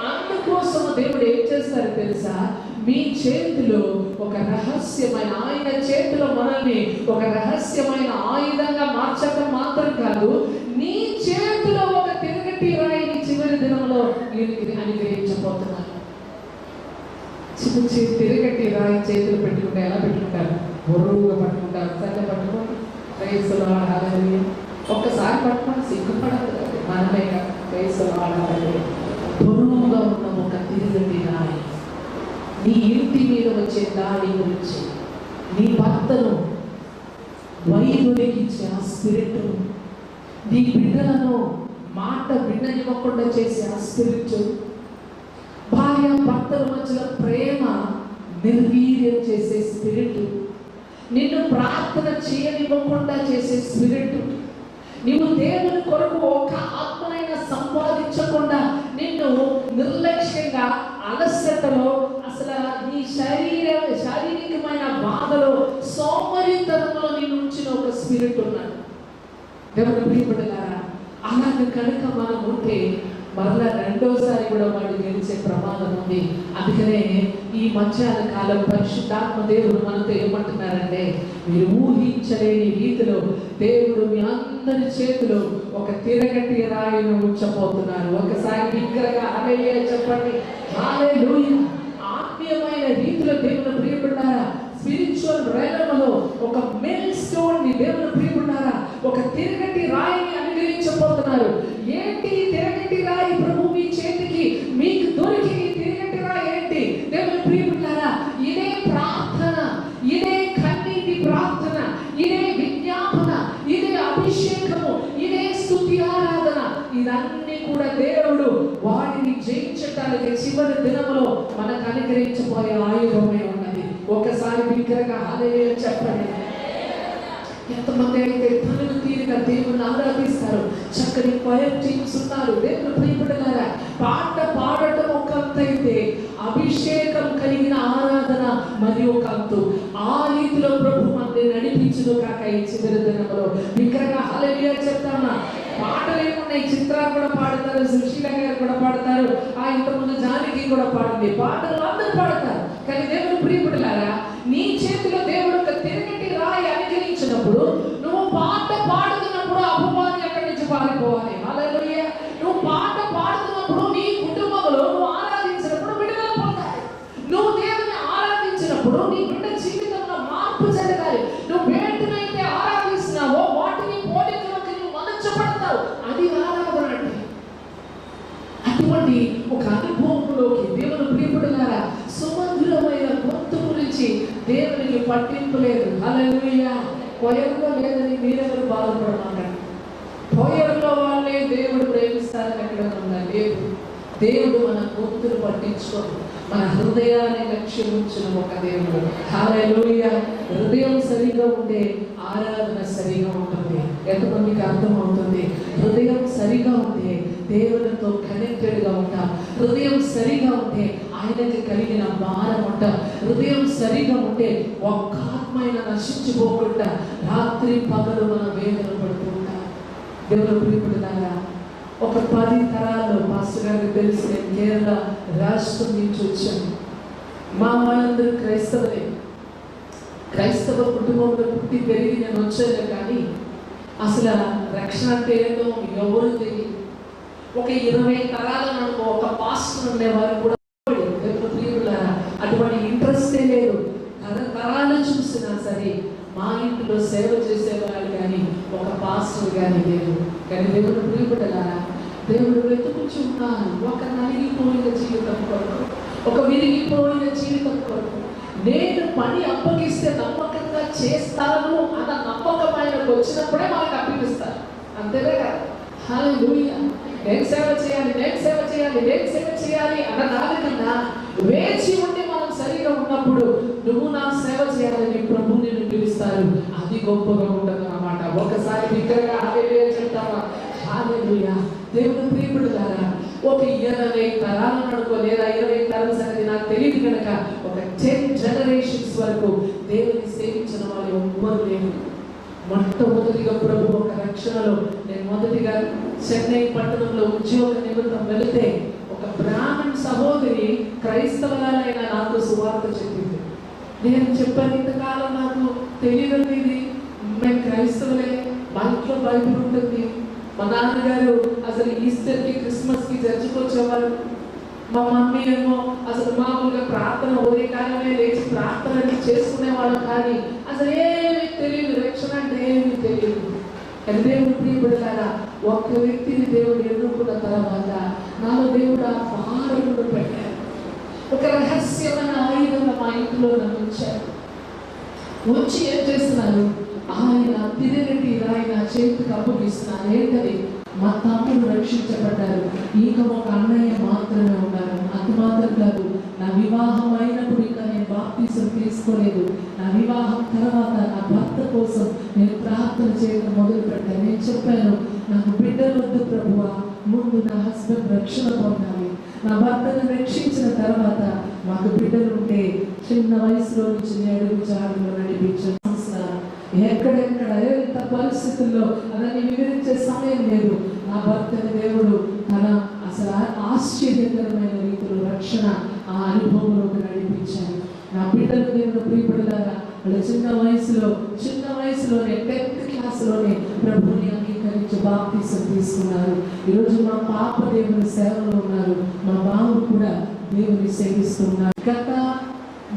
అందుకోసం దేవుడు ఏం చేస్తారు తెలుసా, మీ చేతిలో ఒక రహస్యమైన, ఆయన చేతిలో మనల్ని ఒక రహస్యమైన ఆయుధంగా మార్చడం మాత్రం కాదు, నీ చేతిలో ఒక తిరగటి రాయిని చివరి దినంలో అనుగ్రహించబోతున్నారు. తిరగటి రాయి చేతులు పెట్టుకుంటే ఎలా పెట్టుకుంటారు, బరువుగా పట్టుకుంటారు. సరిగ్గా పట్టుకోండి, రైసులు ఆడాలి. ఒక్కసారి పట్టుకొని సిగ్గుపడదు, మనమే రైసులు ఆడాలి. బరువుగా ఉన్న ఒక తిరగటి రాయి నీ ఇంటి మీద వచ్చే దాడి గురించి, నీ భర్తను వైదొలికిచ్చే ఆ స్పిరిట్, నీ బిడ్డలను మాట విననివ్వకుండా చేసే ఆ స్పిరిట్, భార్య భర్తల మధ్యలో ప్రేమ నిర్వీర్యం చేసే స్పిరిట్, నిన్ను ప్రార్థన చేయనివ్వకుండా చేసే స్పిరిట్, నీవు దేవుని కొరకు ఒక ఆత్మనైనా సంపాదించకుండా నిన్ను నిర్లక్ష్యంగా అలసటలో, అసలు నీ శారీరకమైన బాధలో, సోమరితనంలో నిన్ను ఉంచిన ఒక స్పిరిట్ ఉన్నాడు. దేవుని ప్రియబిడ్డలారా అలాగే కనుక మనం ఉంటే మరలా రెండోసారి కూడా వాడు గెలిచే ప్రమాదం ఉంది. అందుకనే ఈ మధ్యాహ్న కాలం పరిశుద్ధాత్మ దేవుడు మనతో ఏమంటున్నారంటే, మీరు ఊహించలేని రీతిలో దేవుడు మీ అందరి చేతిలో ఒక తిరగటి రాయిని ఉంచబోతున్నారు. ఒకసారి బిగ్గరగా హల్లెలూయా చెప్పండి. హల్లెలూయా. ఆత్మీయమైన రీతిలో దేవుని ప్రియబిడ్డలారా స్పిరిచువల్ రైలములో ఒక మెయిల్ స్టోన్ ని దేవుని ప్రియబిడ్డలారా ఒక తిరగటి రాయిని అనుగ్రహించబోతున్నారు. ఏంటి తిరగటి రాయి ప్రభు మీ చేతికి మీకు దొరికి తిరగటి రాయి ఏంటి దేవుని ప్రియబిడ్డలారా, ఇదే ప్రార్థన, ఇదే కన్నీటి ప్రార్థన, ఇదే విజ్ఞాపన, ఇదే అభిషేకము, ఇదే స్తుతి ఆరాధన, ఇదన్నీ కూడా దేవుడు వాడిని జయించటానికి చివరి దినములో మనకు అనుగ్రహించబోయే ఆయుధమే ఉన్నది. ఒకసారి బిగ్గరగా హల్లెలూయా చెప్పండి. ఎంతమంది అయితే తనను తీరుగా దేవుని ఆరాధిస్తారు, చక్కని క్వైర్ టీమ్స్ ఉన్నారు. దేవుని ప్రియబిడ్డలారా పాట పాడటం ఒక అంతు అయితే అభిషేకం కలిగిన ఆరాధన మరి ఒక అంతు. ఆ రీతిలో ప్రభు మనల్ని నడిపించును కాక ఈ చివరి దినంలో. బిగ్గరగా హల్లెలూయా చెప్తామా. పాటలు ఏమున్నాయి, చిత్రాలు కూడా పాడతారు, సుశీల గారు కూడా పాడతారు, ఇంతకుముందు జానకి కూడా పాడింది, పాటలు అందరూ పాడతారు. కానీ దేవుని ప్రియబిడ్డలారా నీ చేతిలో దేవుడు ఒక తిరగటి రాయి అనుగ్రహించినప్పుడు, నువ్వు పాట పాడుతున్నప్పుడు అపవాది అక్కడి నుంచి పారిపోవాలి. హల్లెలూయా. నువ్వు పాట పాడుతున్నప్పుడు నీ కుటుంబంలో నువ్వు ఆరాధించిన వచ్చినప్పుడు నీ బిడ్డ జీవితంలో మార్పు జరగాలి. నువ్వు వేటినైతే ఆరాధిస్తున్నావో వాటిని పోలికలోకి నువ్వు మలచబడతావు. అది ఆరాధన అంటే. అటువంటి ఒక అనుభవంలోకి దేవుని ప్రియపడులారా, సుమధురమైన గొంతు గురించి దేవునికి పట్టింపు లేదు. హల్లెలూయా. కొయరులో లేదని మీరెవరు బాధపడమన్నాడు. కొయరులో వాళ్ళే దేవుడు ప్రేమిస్తారని ఎక్కడ ఉందా? లేదు. దేవుడు మన గొంతును పట్టించుకోడు, మన హృదయాన్ని లక్ష్యం ఉంచిన ఒక దేవుడు. హల్లెలూయా. హృదయం సరిగా ఉంటే ఆరాధన సరిగా ఉంటుంది. ఎంతమందికి అర్థమవుతుంది? హృదయం సరిగా ఉంటే దేవునితో కనెక్టెడ్గా ఉంటాం. హృదయం సరిగా ఉంటే ఆయనకి కలిగిన భారం ఉంటాం. హృదయం సరిగా ఉంటే ఒక్క ఆత్మైన నశించిపోకుండా రాత్రి పగలు మన వేదన పడుతూ ఉంటాం. దేవుని ప్రియపడులారా, ఒక 10 తరాలు మాస్టర్ గారికి తెలిసి నేను కేరళ రాష్ట్రం నుంచి వచ్చాను. మా వాళ్ళందరూ క్రైస్తవులే. క్రైస్తవ కుటుంబంలో పుట్టి పెరిగి నేను వచ్చాను, కానీ అసలు రక్షణ అంటే ఏదో ఎవరు తెలియదు. ఒక 20 తరాలు నాకు ఒక పాస్టర్ ఉండేవారు కూడా అటువంటి ఇంట్రెస్టే లేదు. తరాలు చూసినా సరే మా ఇంట్లో సేవ చేసేవాళ్ళు కానీ ఒక పాస్టర్ కానీ లేదు. కానీ దేవుడు ప్రియపడలారా, దేవుడు వెతుకుచున్నారు ఒక నలిగిపోయిన జీవితం కొరకు, ఒక విరిగిపోయిన జీవితం కొరకు. నేను పని అప్పగిస్తే నమ్మకంగా చేస్తాను అన్న నమ్మకం ఆయనకు వచ్చినప్పుడే మనకు అప్పగిస్తారు. అంతేనే కదా? హల్లెలూయా. నేను సేవ చేయాలి, నేను సేవ చేయాలి, నేను సేవ చేయాలి అన్న దానికన్నా వేచి ఉండి మనం సరిగా ఉన్నప్పుడు నువ్వు నా సేవ చేయాలని ప్రభు నిన్ను పిలుస్తారు. అది గొప్పగా ఉంటుంది అన్నమాట. ఒకసారి బిగ్గరగా హల్లెలూయా చెప్తావా? హల్లెలూయా. దేవుని ప్రియపడులారా, ఒక 20 తరాలను అనుకో, లేదా 20 తరాల సంగతి నాకు తెలియదు కనుక ఒక 10 generations వరకు దేవుని సేవించిన వాళ్ళు ఎవ్వరు లేరు. మొట్టమొదటిగా ప్రభు ఒక రక్షణలో నేను మొదటిగా చెన్నై పట్టణంలో ఉద్యోగ నిమిత్తం వెళితే ఒక బ్రాహ్మణ సహోదరి క్రైస్తవులైన నాకు సువార్త చెప్పింది. నేను చెప్పాను, ఇంతకాలం నాకు తెలియదు, ఇది మేము క్రైస్తవులే, మా ఇంట్లో బైబిల్ ఉంటుంది. మా నాన్నగారు అసలు ఈస్టర్కి క్రిస్మస్కి చర్చికి వచ్చేవారు. మా మమ్మీ ఏమో అసలు మామూలుగా ప్రార్థన ఉదయకాలమే లేచి ప్రార్థన చేసుకునేవాళ్ళం, కానీ అసలు ఏమీ తెలియదు, రక్షణ అంటే ఏమీ తెలియదు. కానీ దేవుడు ప్రియపడలారా, ఒక్క వ్యక్తిని దేవుడు ఎన్నుకున్న తర్వాత నాలో దేవుడు ఆ భారమును పెట్టారు. ఒక రహస్యమైన ఆయుధం మా ఇంట్లో నన్ను ఉంచారు. వచ్చి ఏం చేస్తున్నారు? ఆయన తిరిగి ఆయన చేతికి అప్పగిస్తున్నారు. ఏంటది? మా తమ్ముడు రక్షించబడ్డారు, ఇక ఒక అన్నయ్య మాత్రమే ఉన్నారు. అంత మాత్రం కాదు, నా వివాహం అయినప్పుడు ఇంకా నేను బాప్తిసం తీసుకోలేదు. నా వివాహం తర్వాత నా భర్త కోసం నేను ప్రార్థన చేయడం మొదలు పెట్టాను. నేను చెప్పాను, నాకు బిడ్డలు వద్దు ప్రభువా, ముందు నా హస్బెండ్ రక్షణ పొందాలి. నా భర్తను రక్షించిన తర్వాత మాకు బిడ్డలు ఉంటే చిన్న వయసులో నుంచి అడుగు జాడులో నడిపించే సంవత్సరాలు ఎక్కడెక్కడ ఎంత పరిస్థితుల్లో అదని వివరించే సమయం లేదు. నా భర్తని దేవుడు తన అసలు ఆశ్చర్యకరమైన రీతిలో రక్షణ ఆ అనుభవంలోకి నడిపించారు. నా బిడ్డలు దేవుడు ప్రియపడలారా, వాళ్ళు చిన్న వయసులోనే 10th క్లాస్లోనే ప్రభుని అంగీకరించి బాప్తిసం తీసుకున్నారు. ఈరోజు మా పాప దేవుని సేవలో ఉన్నారు, మా బాబు కూడా దేవుని సేవిస్తున్నారు. గత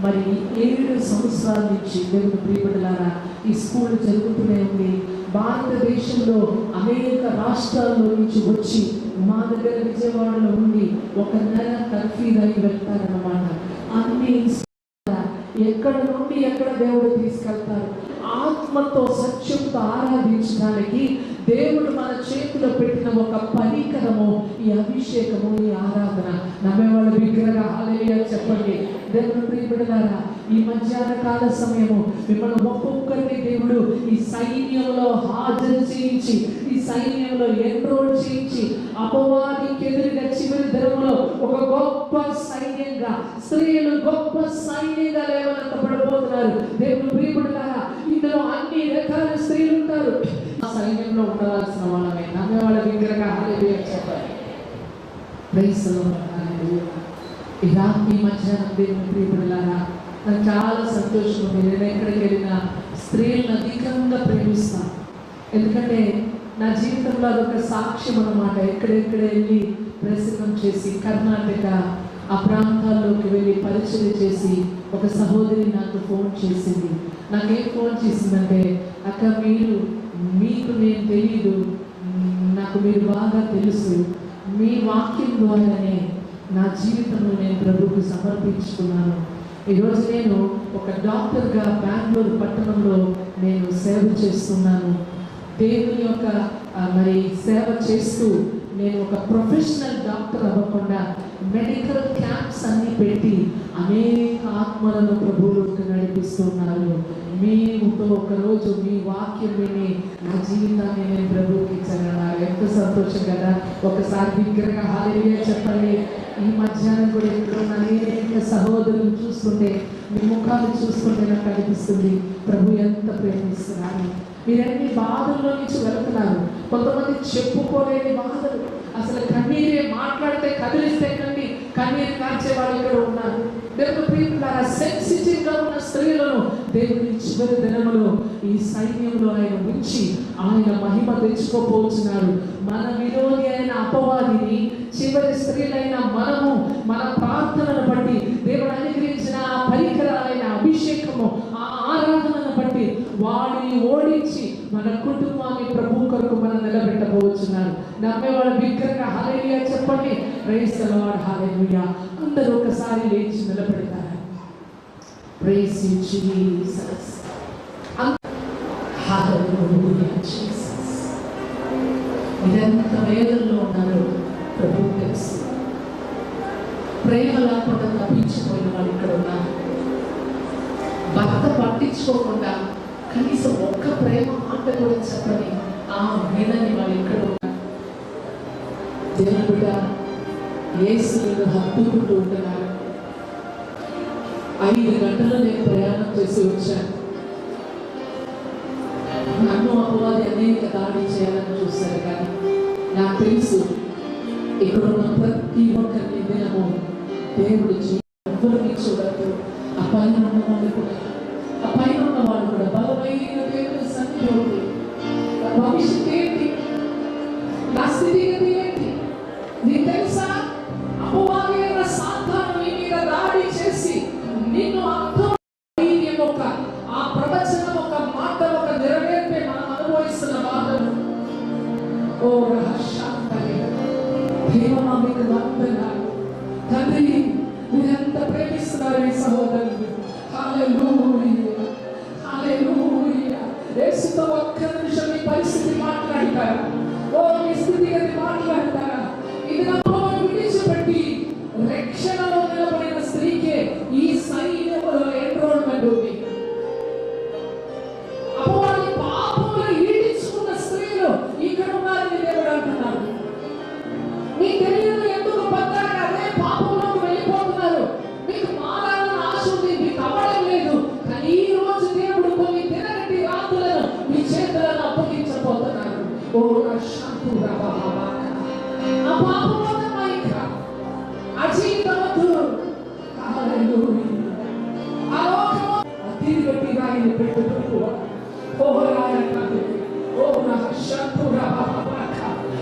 7 సంవత్సరాల నుంచి దేవుని ప్రియపడలారా ఈ స్కూల్ జరుగుతూనే ఉంది. భారతదేశంలో అనేక రాష్ట్రాల్లో నుంచి వచ్చి మా దగ్గర విజయవాడలో ఉండి 1 నెల కన్ఫ్యూజ్ అయి వెళ్తారన్నమాట. అన్ని ఎక్కడ నుండి ఎక్కడ దేవుడు తీసుకెళ్తారు. ఆత్మతో సత్యంతో ఆరాధించడానికి దేవుడు మన చేతిలో పెట్టిన ఒక పరికరము ఈ అభిషేకము, ఈ ఆరాధన. నమ్మేవాళ్ళు బిగ్గరగా హల్లెలూయా చెప్పండి. దేవుని ప్రియబిడ్డలారా, ఈ మధ్యాహ్న కాల సమయము మిమ్మల్ని ఒక్కొక్కరిని దేవుడు ఈ సైన్యంలో హాజరు చేయించి, ఈ సైన్యంలో ఎన్రోల్ చేయించి, అపవాదికి ఎదురుగా చివరి దినములో ఒక గొప్ప సైన్యంగా, స్త్రీలు గొప్ప సైన్యంగా లేవనెత్తబడబోతున్నారు. దేవుని ప్రియబిడ్డలారా, ఇందులో అన్ని రకాల స్త్రీలు ఉంటారు. ఆ సైన్యంలో ఉండవలసిన వాళ్ళమే. నమ్మేవాళ్ళ బిగ్గరగా హల్లెలూయా చెప్పాలి. Praise the Lord. హల్లెలూయా. ఈ రాత్రి మధ్యాహ్నం దేవుని ప్రియబిడ్డలారా, నాకు చాలా సంతోషం ఉంది. నేను ఎక్కడికి వెళ్ళినా స్త్రీలను అధికంగా ప్రేమిస్తాను. ఎందుకంటే నా జీవితంలో అదొక సాక్ష్యం అన్నమాట. ఎక్కడెక్కడ వెళ్ళి ప్రసంగం చేసి కర్ణాటక ఆ ప్రాంతాల్లోకి వెళ్ళి పరిచయం చేసి ఒక సహోదరి నాకు ఫోన్ చేసింది. నాకేం ఫోన్ చేసిందంటే, అక్క మీకు నేను తెలీదు, నాకు మీరు బాగా తెలుసు, మీ వాక్యం ద్వారానే నా జీవితంలో నేను ప్రభువుకు సమర్పించుకున్నాను. ఈరోజు నేను ఒక డాక్టర్గా బెంగళూరు పట్టణంలో నేను సేవ చేస్తున్నాను. దేవుని యొక్క మరి సేవ చేస్తూ నేను ఒక ప్రొఫెషనల్ డాక్టర్ అవ్వకుండా మెడికల్ క్యాంప్స్ అన్ని పెట్టి అనేక ఆత్మలను ప్రభువులోకి నడిపిస్తున్నారు. మీతో ఒకరోజు మీ వాక్యం విని నా జీవితాన్ని నేను ప్రభువుకి ఇచ్చాను. ఎంత సంతోషం కదా! ఒకసారి బిగ్గరగా హల్లెలూయా చెప్పండి. ఈ మధ్యాహ్నం కూడా ఇక్కడ అనేక సహోదరులు చూస్తుంటే, మీ ముఖాలు చూస్తుంటే నాకు అనిపిస్తుంది ప్రభు ఎంత ప్రేమిస్తున్నారు. మీరన్ని బాధల్లో నుంచి వెళ్తున్నారు. కొంతమంది చెప్పుకోలేని బాధలు, అసలు కన్నీరే మాట్లాడితే కదిలిస్తే కన్నీరు కార్చే వాళ్ళు ఇక్కడ ఉన్నారు. దేవుని ప్రియులారా, సెన్సిటివ్ గా ఉన్న స్త్రీలను దేవుని చివరి దినములో ఈ సైన్యంలో ఆయన ఉంచి ఆయన మహిమ తెచ్చుకోపోతున్నారు. మన విరోధి అయిన అపవాదిని చివరి స్త్రీలైన మనము మన ప్రార్థనను బట్టి దేవుడు అనుగ్రహించిన ఆ పరికరాలైన అభిషేకము, ఆ ఆరాధనను బట్టి వాడిని ఓడించి మన కుటుంబాన్ని ప్రభు కొరకు మనం నిలబెట్టబోతున్నారు. నమ్మేవాడు బిగ్గరగా హల్లెలూయా చెప్పండి. Praise the Lord, hallelujah. అందరూ ఒకసారి లేచి నిలబడతారు. Praise you Jesus, hallelujah Jesus. మీరెంత వేదనలో ఉన్నారో ప్రభు తెలుసు. ప్రేమ లేకుండా తప్పించిపోయిన వాళ్ళు ఇక్కడ ఉన్నారు. భర్త పట్టించుకోకుండా కనీసం ఒక్క ప్రేమ మాట కూడా చెప్పని ఆ వినని వాళ్ళు ఇక్కడ ఉన్నారు. దేవుడు యేసును హత్తుకుంటూ ఉంటున్నారు. 5 గంటలు నేను ప్రయాణం చేసి వచ్చాను. నన్ను అపవాది అనేక దాడి చేయాలని చూశారు, కానీ నాకు తెలుసు ఇక్కడ ఉన్న ప్రతి ఒక్కరిని దినము దేవుడు ఎవరిని చూడదు. ఆ పైన ఉన్న వాళ్ళు కూడా బలమైన దేవుని సన్నిధిలో భవిష్యత్ ఏంటి, నా స్థితిగతి ఏంటి నీకు తెలుసా? అపవాది అయిన సాతాను నీ మీద దాడి చేసి నిన్ను ఆ ప్రవచనం ఒక మాట ఒక నెరవేర్పే మనం అనుభవిస్తున్న బాధను. ఓ రహస్యాంతరే దేవమా మీకు వందనాలు తండ్రి. మీరెంత ప్రేమిస్తున్నారు ఈ సహోదరులు. హల్లెలూయా, హల్లెలూయా. యేసుతో ఒక్క నిమిషం మీ పరిస్థితి మాట్లాడతారా? ఓ మీ స్థితిగతి మాట్లాడతారా? ఇది నమ్మకం విడిచిపెట్టి రక్షణలో నిలబడిన స్త్రీకే ఈ సైన్యంలో ఎన్రోల్మెంట్ ఉంది. అపవాది పాపంలో ఈడించుకున్న స్త్రీలు ఇక్కడ ఉన్నారని దేవుడు అంటున్నారు. మీకు తెలియదు ఎందుకు పడ్డారు, అదే పాపంలోకి వెళ్ళిపోతున్నారు. మీకు మారాలని ఆశ ఉంది, మీకు అవ్వడం లేదు. కానీ ఈ రోజు దేవుడు కొన్ని తినగట్టి రాత్రులను మీ చేతులను అప్పగించబోతున్నారు. ఓ శాంతురా బాబా, ఆ పాపంలో ఆ జీవితమద్దు. ఆ లోకము తిరిగట్టి రాయిని పెట్టుకుంటూ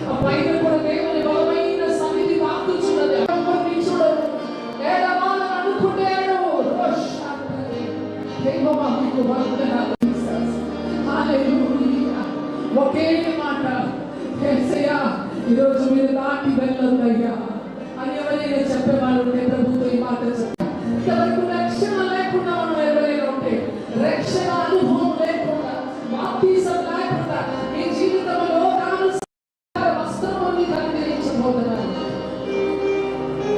ఆ పైన కూడా దేవుని బలమైన సన్నిధి వాకుచున్నది. ఎవరిని చూడదు, ఏడవాలని అనుకుంటాడు. ఒకే మాట, యేసయ్యా ఈరోజు మీరు దాటి వెళ్ళొద్దయ్యా అని ఎవరైనా చెప్పేవాళ్ళు ఉంటే ప్రభుత్వం ఈ మాట చెప్పారు. ఇంతవరకు రక్షణ లేకుండా మనం ఎవరైనా ఉంటే, రక్షణ అనుభవం లేకుండా, బాప్తిజం లేకుండా మీ జీవితంలో వస్త్రాన్ని కనిపించబోతున్నారు.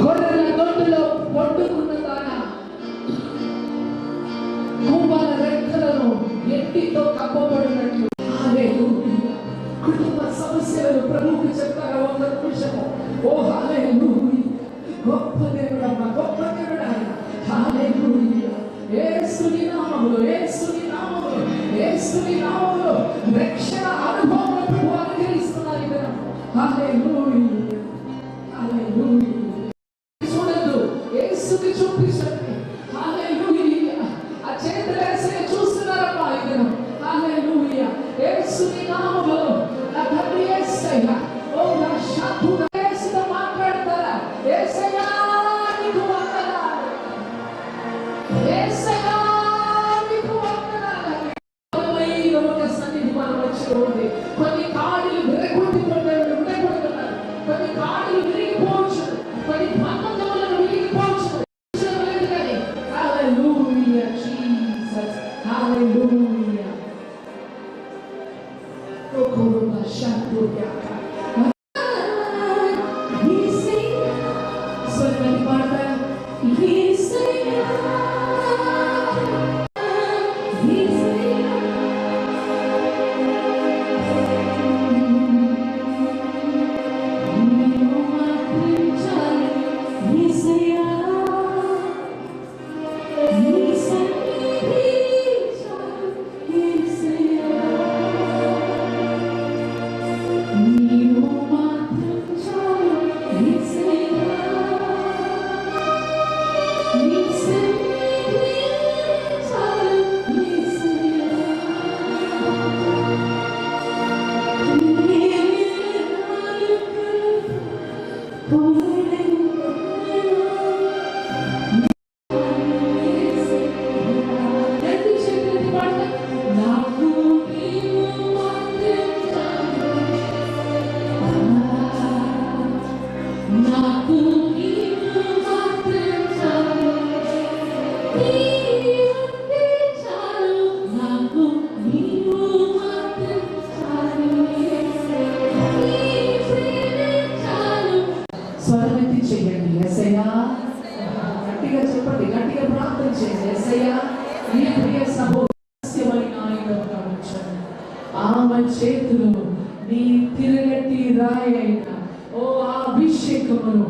గొర్రెల దొడ్డులో పట్టుకున్న దాన గువ్వల రెక్కలను ఎట్టితో కప్పబడినట్లు కుటుంబ సమస్యలను ప్రభువుకి చెప్తారా? ఒక నిమిషము. ఓ హల్లెలూయా, గొప్ప దేవుడమ్మ, గొప్ప దేవుడు ఆయన. హల్లెలూయా. యేసుని నామములో, యేసుని నామములో, యేసుని నామములో రక్షణ అనుభవం ప్రభువు అనుగ్రహిస్తున్నారు ఇక్కడ. హల్లెలూయా, హల్లెలూయా. చూడద్దు, యేసుని చూపించండి. హల్లెలూయా. ఆ చేతులు వేసి చూస్తున్నారమ్మా ఇక్కడ. హల్లెలూయా. యేసుని నామములో నా తండ్రి యేసయ్యా. ఓ నా శాంతుడా, యేసుతో మాట్లాడతారా? యేసయ్యా నీకు వందనాలు. యేసయ్యా నీకు వందనాలు. బలమైన ఒక సన్నిధి మన మధ్యలో ఉంది. కొన్ని కాళ్ళు విరగొట్టుకున్నారు, కొన్ని కాళ్ళు విరిగిపోవచ్చు, కొన్ని పన్నులను విరిగిపోవచ్చు. హల్లెలూయా జీసస్, హల్లెలూయా. ఓ కోరుమ శాంతుయా స్వరమెత్తి చేయండి. యేసయ్యా గట్టిగా చెప్పండి, గట్టిగా ప్రార్థన చేయండి. యేసయ్యా నీ ప్రియ సహోదరమైన ఆయనగా ఉంచండి. ఆమె చేతులు నీ తిరగటి రాయి అయిన ఓ అభిషేకమును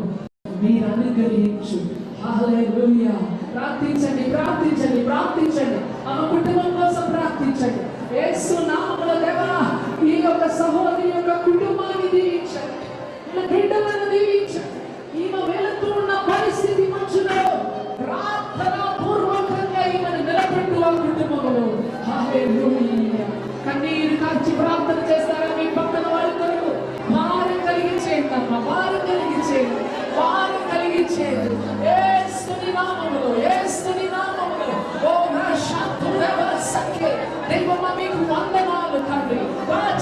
మీరు అనుగ్రహించు. హల్లెలూయా. ప్రార్థించండి, ప్రార్థించండి, ప్రార్థించండి. ఆమె కుటుంబం కోసం ప్రార్థించండి. యేసు నామములో దేవా ఈ యొక్క సహోదరి యొక్క కుటుంబాన్ని దీవించండి, బిడ్డలను దీవించండి. ఈమె వెళుతూ ఉన్న పరిస్థితి మధ్యలో ప్రార్థన పూర్వకంగా ఈమెను నిలబెట్టు ఆ కుటుంబంలో. హల్లెలూయా. కన్నీరు కార్చి ప్రార్థన చేస్తారా? మీ పక్కన వాళ్ళ కొరకు భారం కలిగించేయండి అమ్మా, భారం కలిగించేయండి, భారం కలిగించేయండి. యేసుని నామములో, యేసుని నామములో. ఓ నా శాంతు దేవ సఖ్య దైవమా మీకు వందనాలు తండ్రి.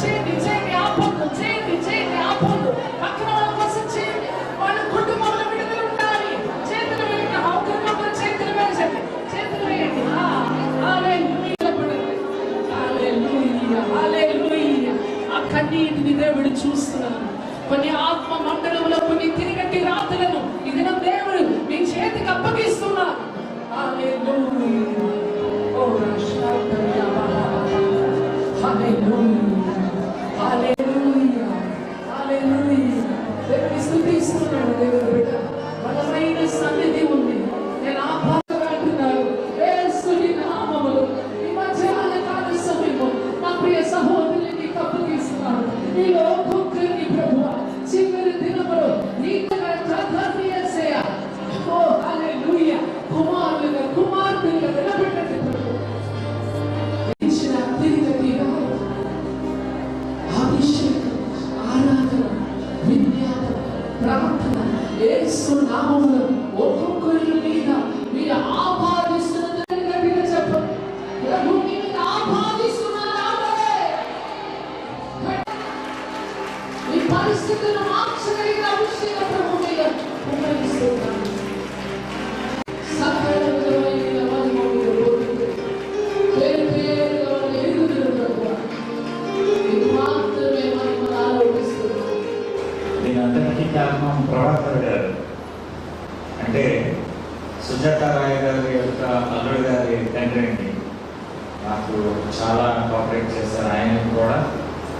చేయండి, చేయండి, ఆపొద్దు, చేయండి, చేయండి, ఆపొద్దు. పక్కన వాళ్ళ కోసం చేయండి. వాళ్ళ కుటుంబంలో విడుదల ఉండాలి. చేతులు వేయండి, ఆ కుటుంబంలో చేతులు వేయండి, చేతులు వేయండి. హల్లెలూయా, హల్లెలూయా. ఆ కన్నీటిని దేవుడు చూస్తున్నాడు. కొన్ని ఆత్మ మండలంలో కొన్ని తిరిగట్టి రాత్రులను ఈ దినం దేవుడు మీ చేతికి అప్పగిస్తున్నారు. హల్లెలూయా. ఓ రాషాతయా హల్లెలూయా, హల్లెలూయా, హల్లెలూయా. దేవుని స్తుతిస్తున్నాడు. దేవుని బిడ్డ బలమైన సన్నిధి ఉంది. నేను ఆ పాటలు అంటున్నాను. యేసుని నామములో ఈ మధ్యాహ్న కాల సమయంలో నా ప్రియ సహోదరుని అప్పగిస్తున్నాను. ఈ ఒక్కొక్కరిని ప్రభువా చివరి దినములో నీకుగా యేసయ్య ఓ హల్లెలూయా కుమారులుగా కుమార్తెలుగా నిలబెట్టండి ప్రభు. ఇచ్చిన తిరిగటిగా అభిషేకం, ఆరాధన, విజ్ఞాపన, ప్రార్థన యేసు నామములో ఒక్కొక్కరి మీద మీరు ఆపాదిస్తున్నదని గట్టిగా చెప్పండి. ప్రభు మీ మీద ఆపాదిస్తున్నారే. ఈ పరిస్థితులను మార్చగలిగిన అభిషేకం ప్రభు మీద ఉపయోగిస్తున్నాను. దీనంతటికీ కారణం ప్రభాకర్ గారు. అంటే సుజాత రాయ్ గారి యొక్క అల్లుడు గారి తండ్రి అండి. నాకు చాలా కోఆపరేట్ చేశారు. ఆయనకు కూడా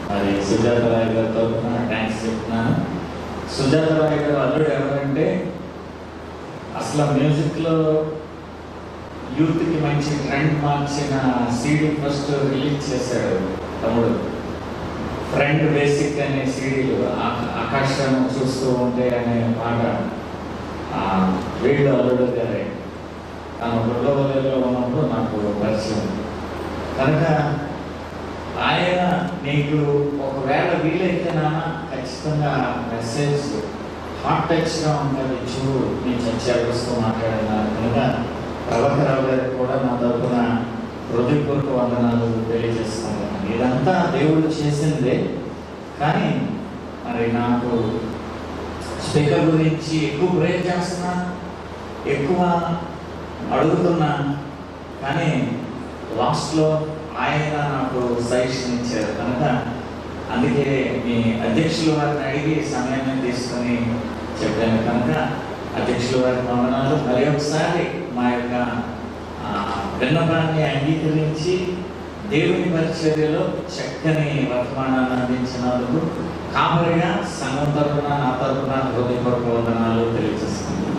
మరి సుజాత రాయ్ గారితో థ్యాంక్స్ చెప్తున్నాను. సుజాత రాయ్ గారు అల్లుడు ఎవరంటే అసలు మ్యూజిక్లో యూత్కి మంచి ట్రెండ్ మార్చిన సీడీ ఫస్ట్ రిలీజ్ చేశాడు తమ్ముడు. ఫ్రెండ్ బేసిక్ అనే సీడీలు, ఆకాశం చూస్తూ ఉంటే అనే పాట వీళ్ళు అల్లుడు గారే. తను గుడ్లవల్లిలో ఉన్నప్పుడు నాకు పరిచయం. కనుక ఆయన నీకు ఒకవేళ వీలైతేనా ఖచ్చితంగా మెసేజ్ హాట్ టచ్గా ఉంటుంది. చూడు నీ చర్చ వస్తూ మాట్లాడినారు కనుక ప్రభాకరరావు గారికి కూడా నా తరఫున హృదయపూర్వక వందనాలు తెలియజేస్తున్నాను. ఇదంతా దేవుడు చేసిందే, కానీ మరి నాకు స్పీకర్ గురించి ఎక్కువ ప్రేర్ చేస్తున్నా, ఎక్కువ అడుగుతున్నా, కానీ లాస్ట్లో ఆయన నాకు సజెషన్ ఇచ్చారు కనుక అందుకే మీ అధ్యక్షుల వారిని అడిగి సమయాన్ని తీసుకొని చెప్పాను కనుక అధ్యక్షుల వారి వందనాలు. మరి ఒకసారి మా యొక్క విన్నపాన్ని అంగీకరించి దేవుని పరిచర్యలో చక్కని వర్తమానాన్ని అందించినందుకు కాపరిగా సంఘం తరఫున నా తరఫున హృదయపూర్వక వందనాలు తెలియజేస్తున్నాను.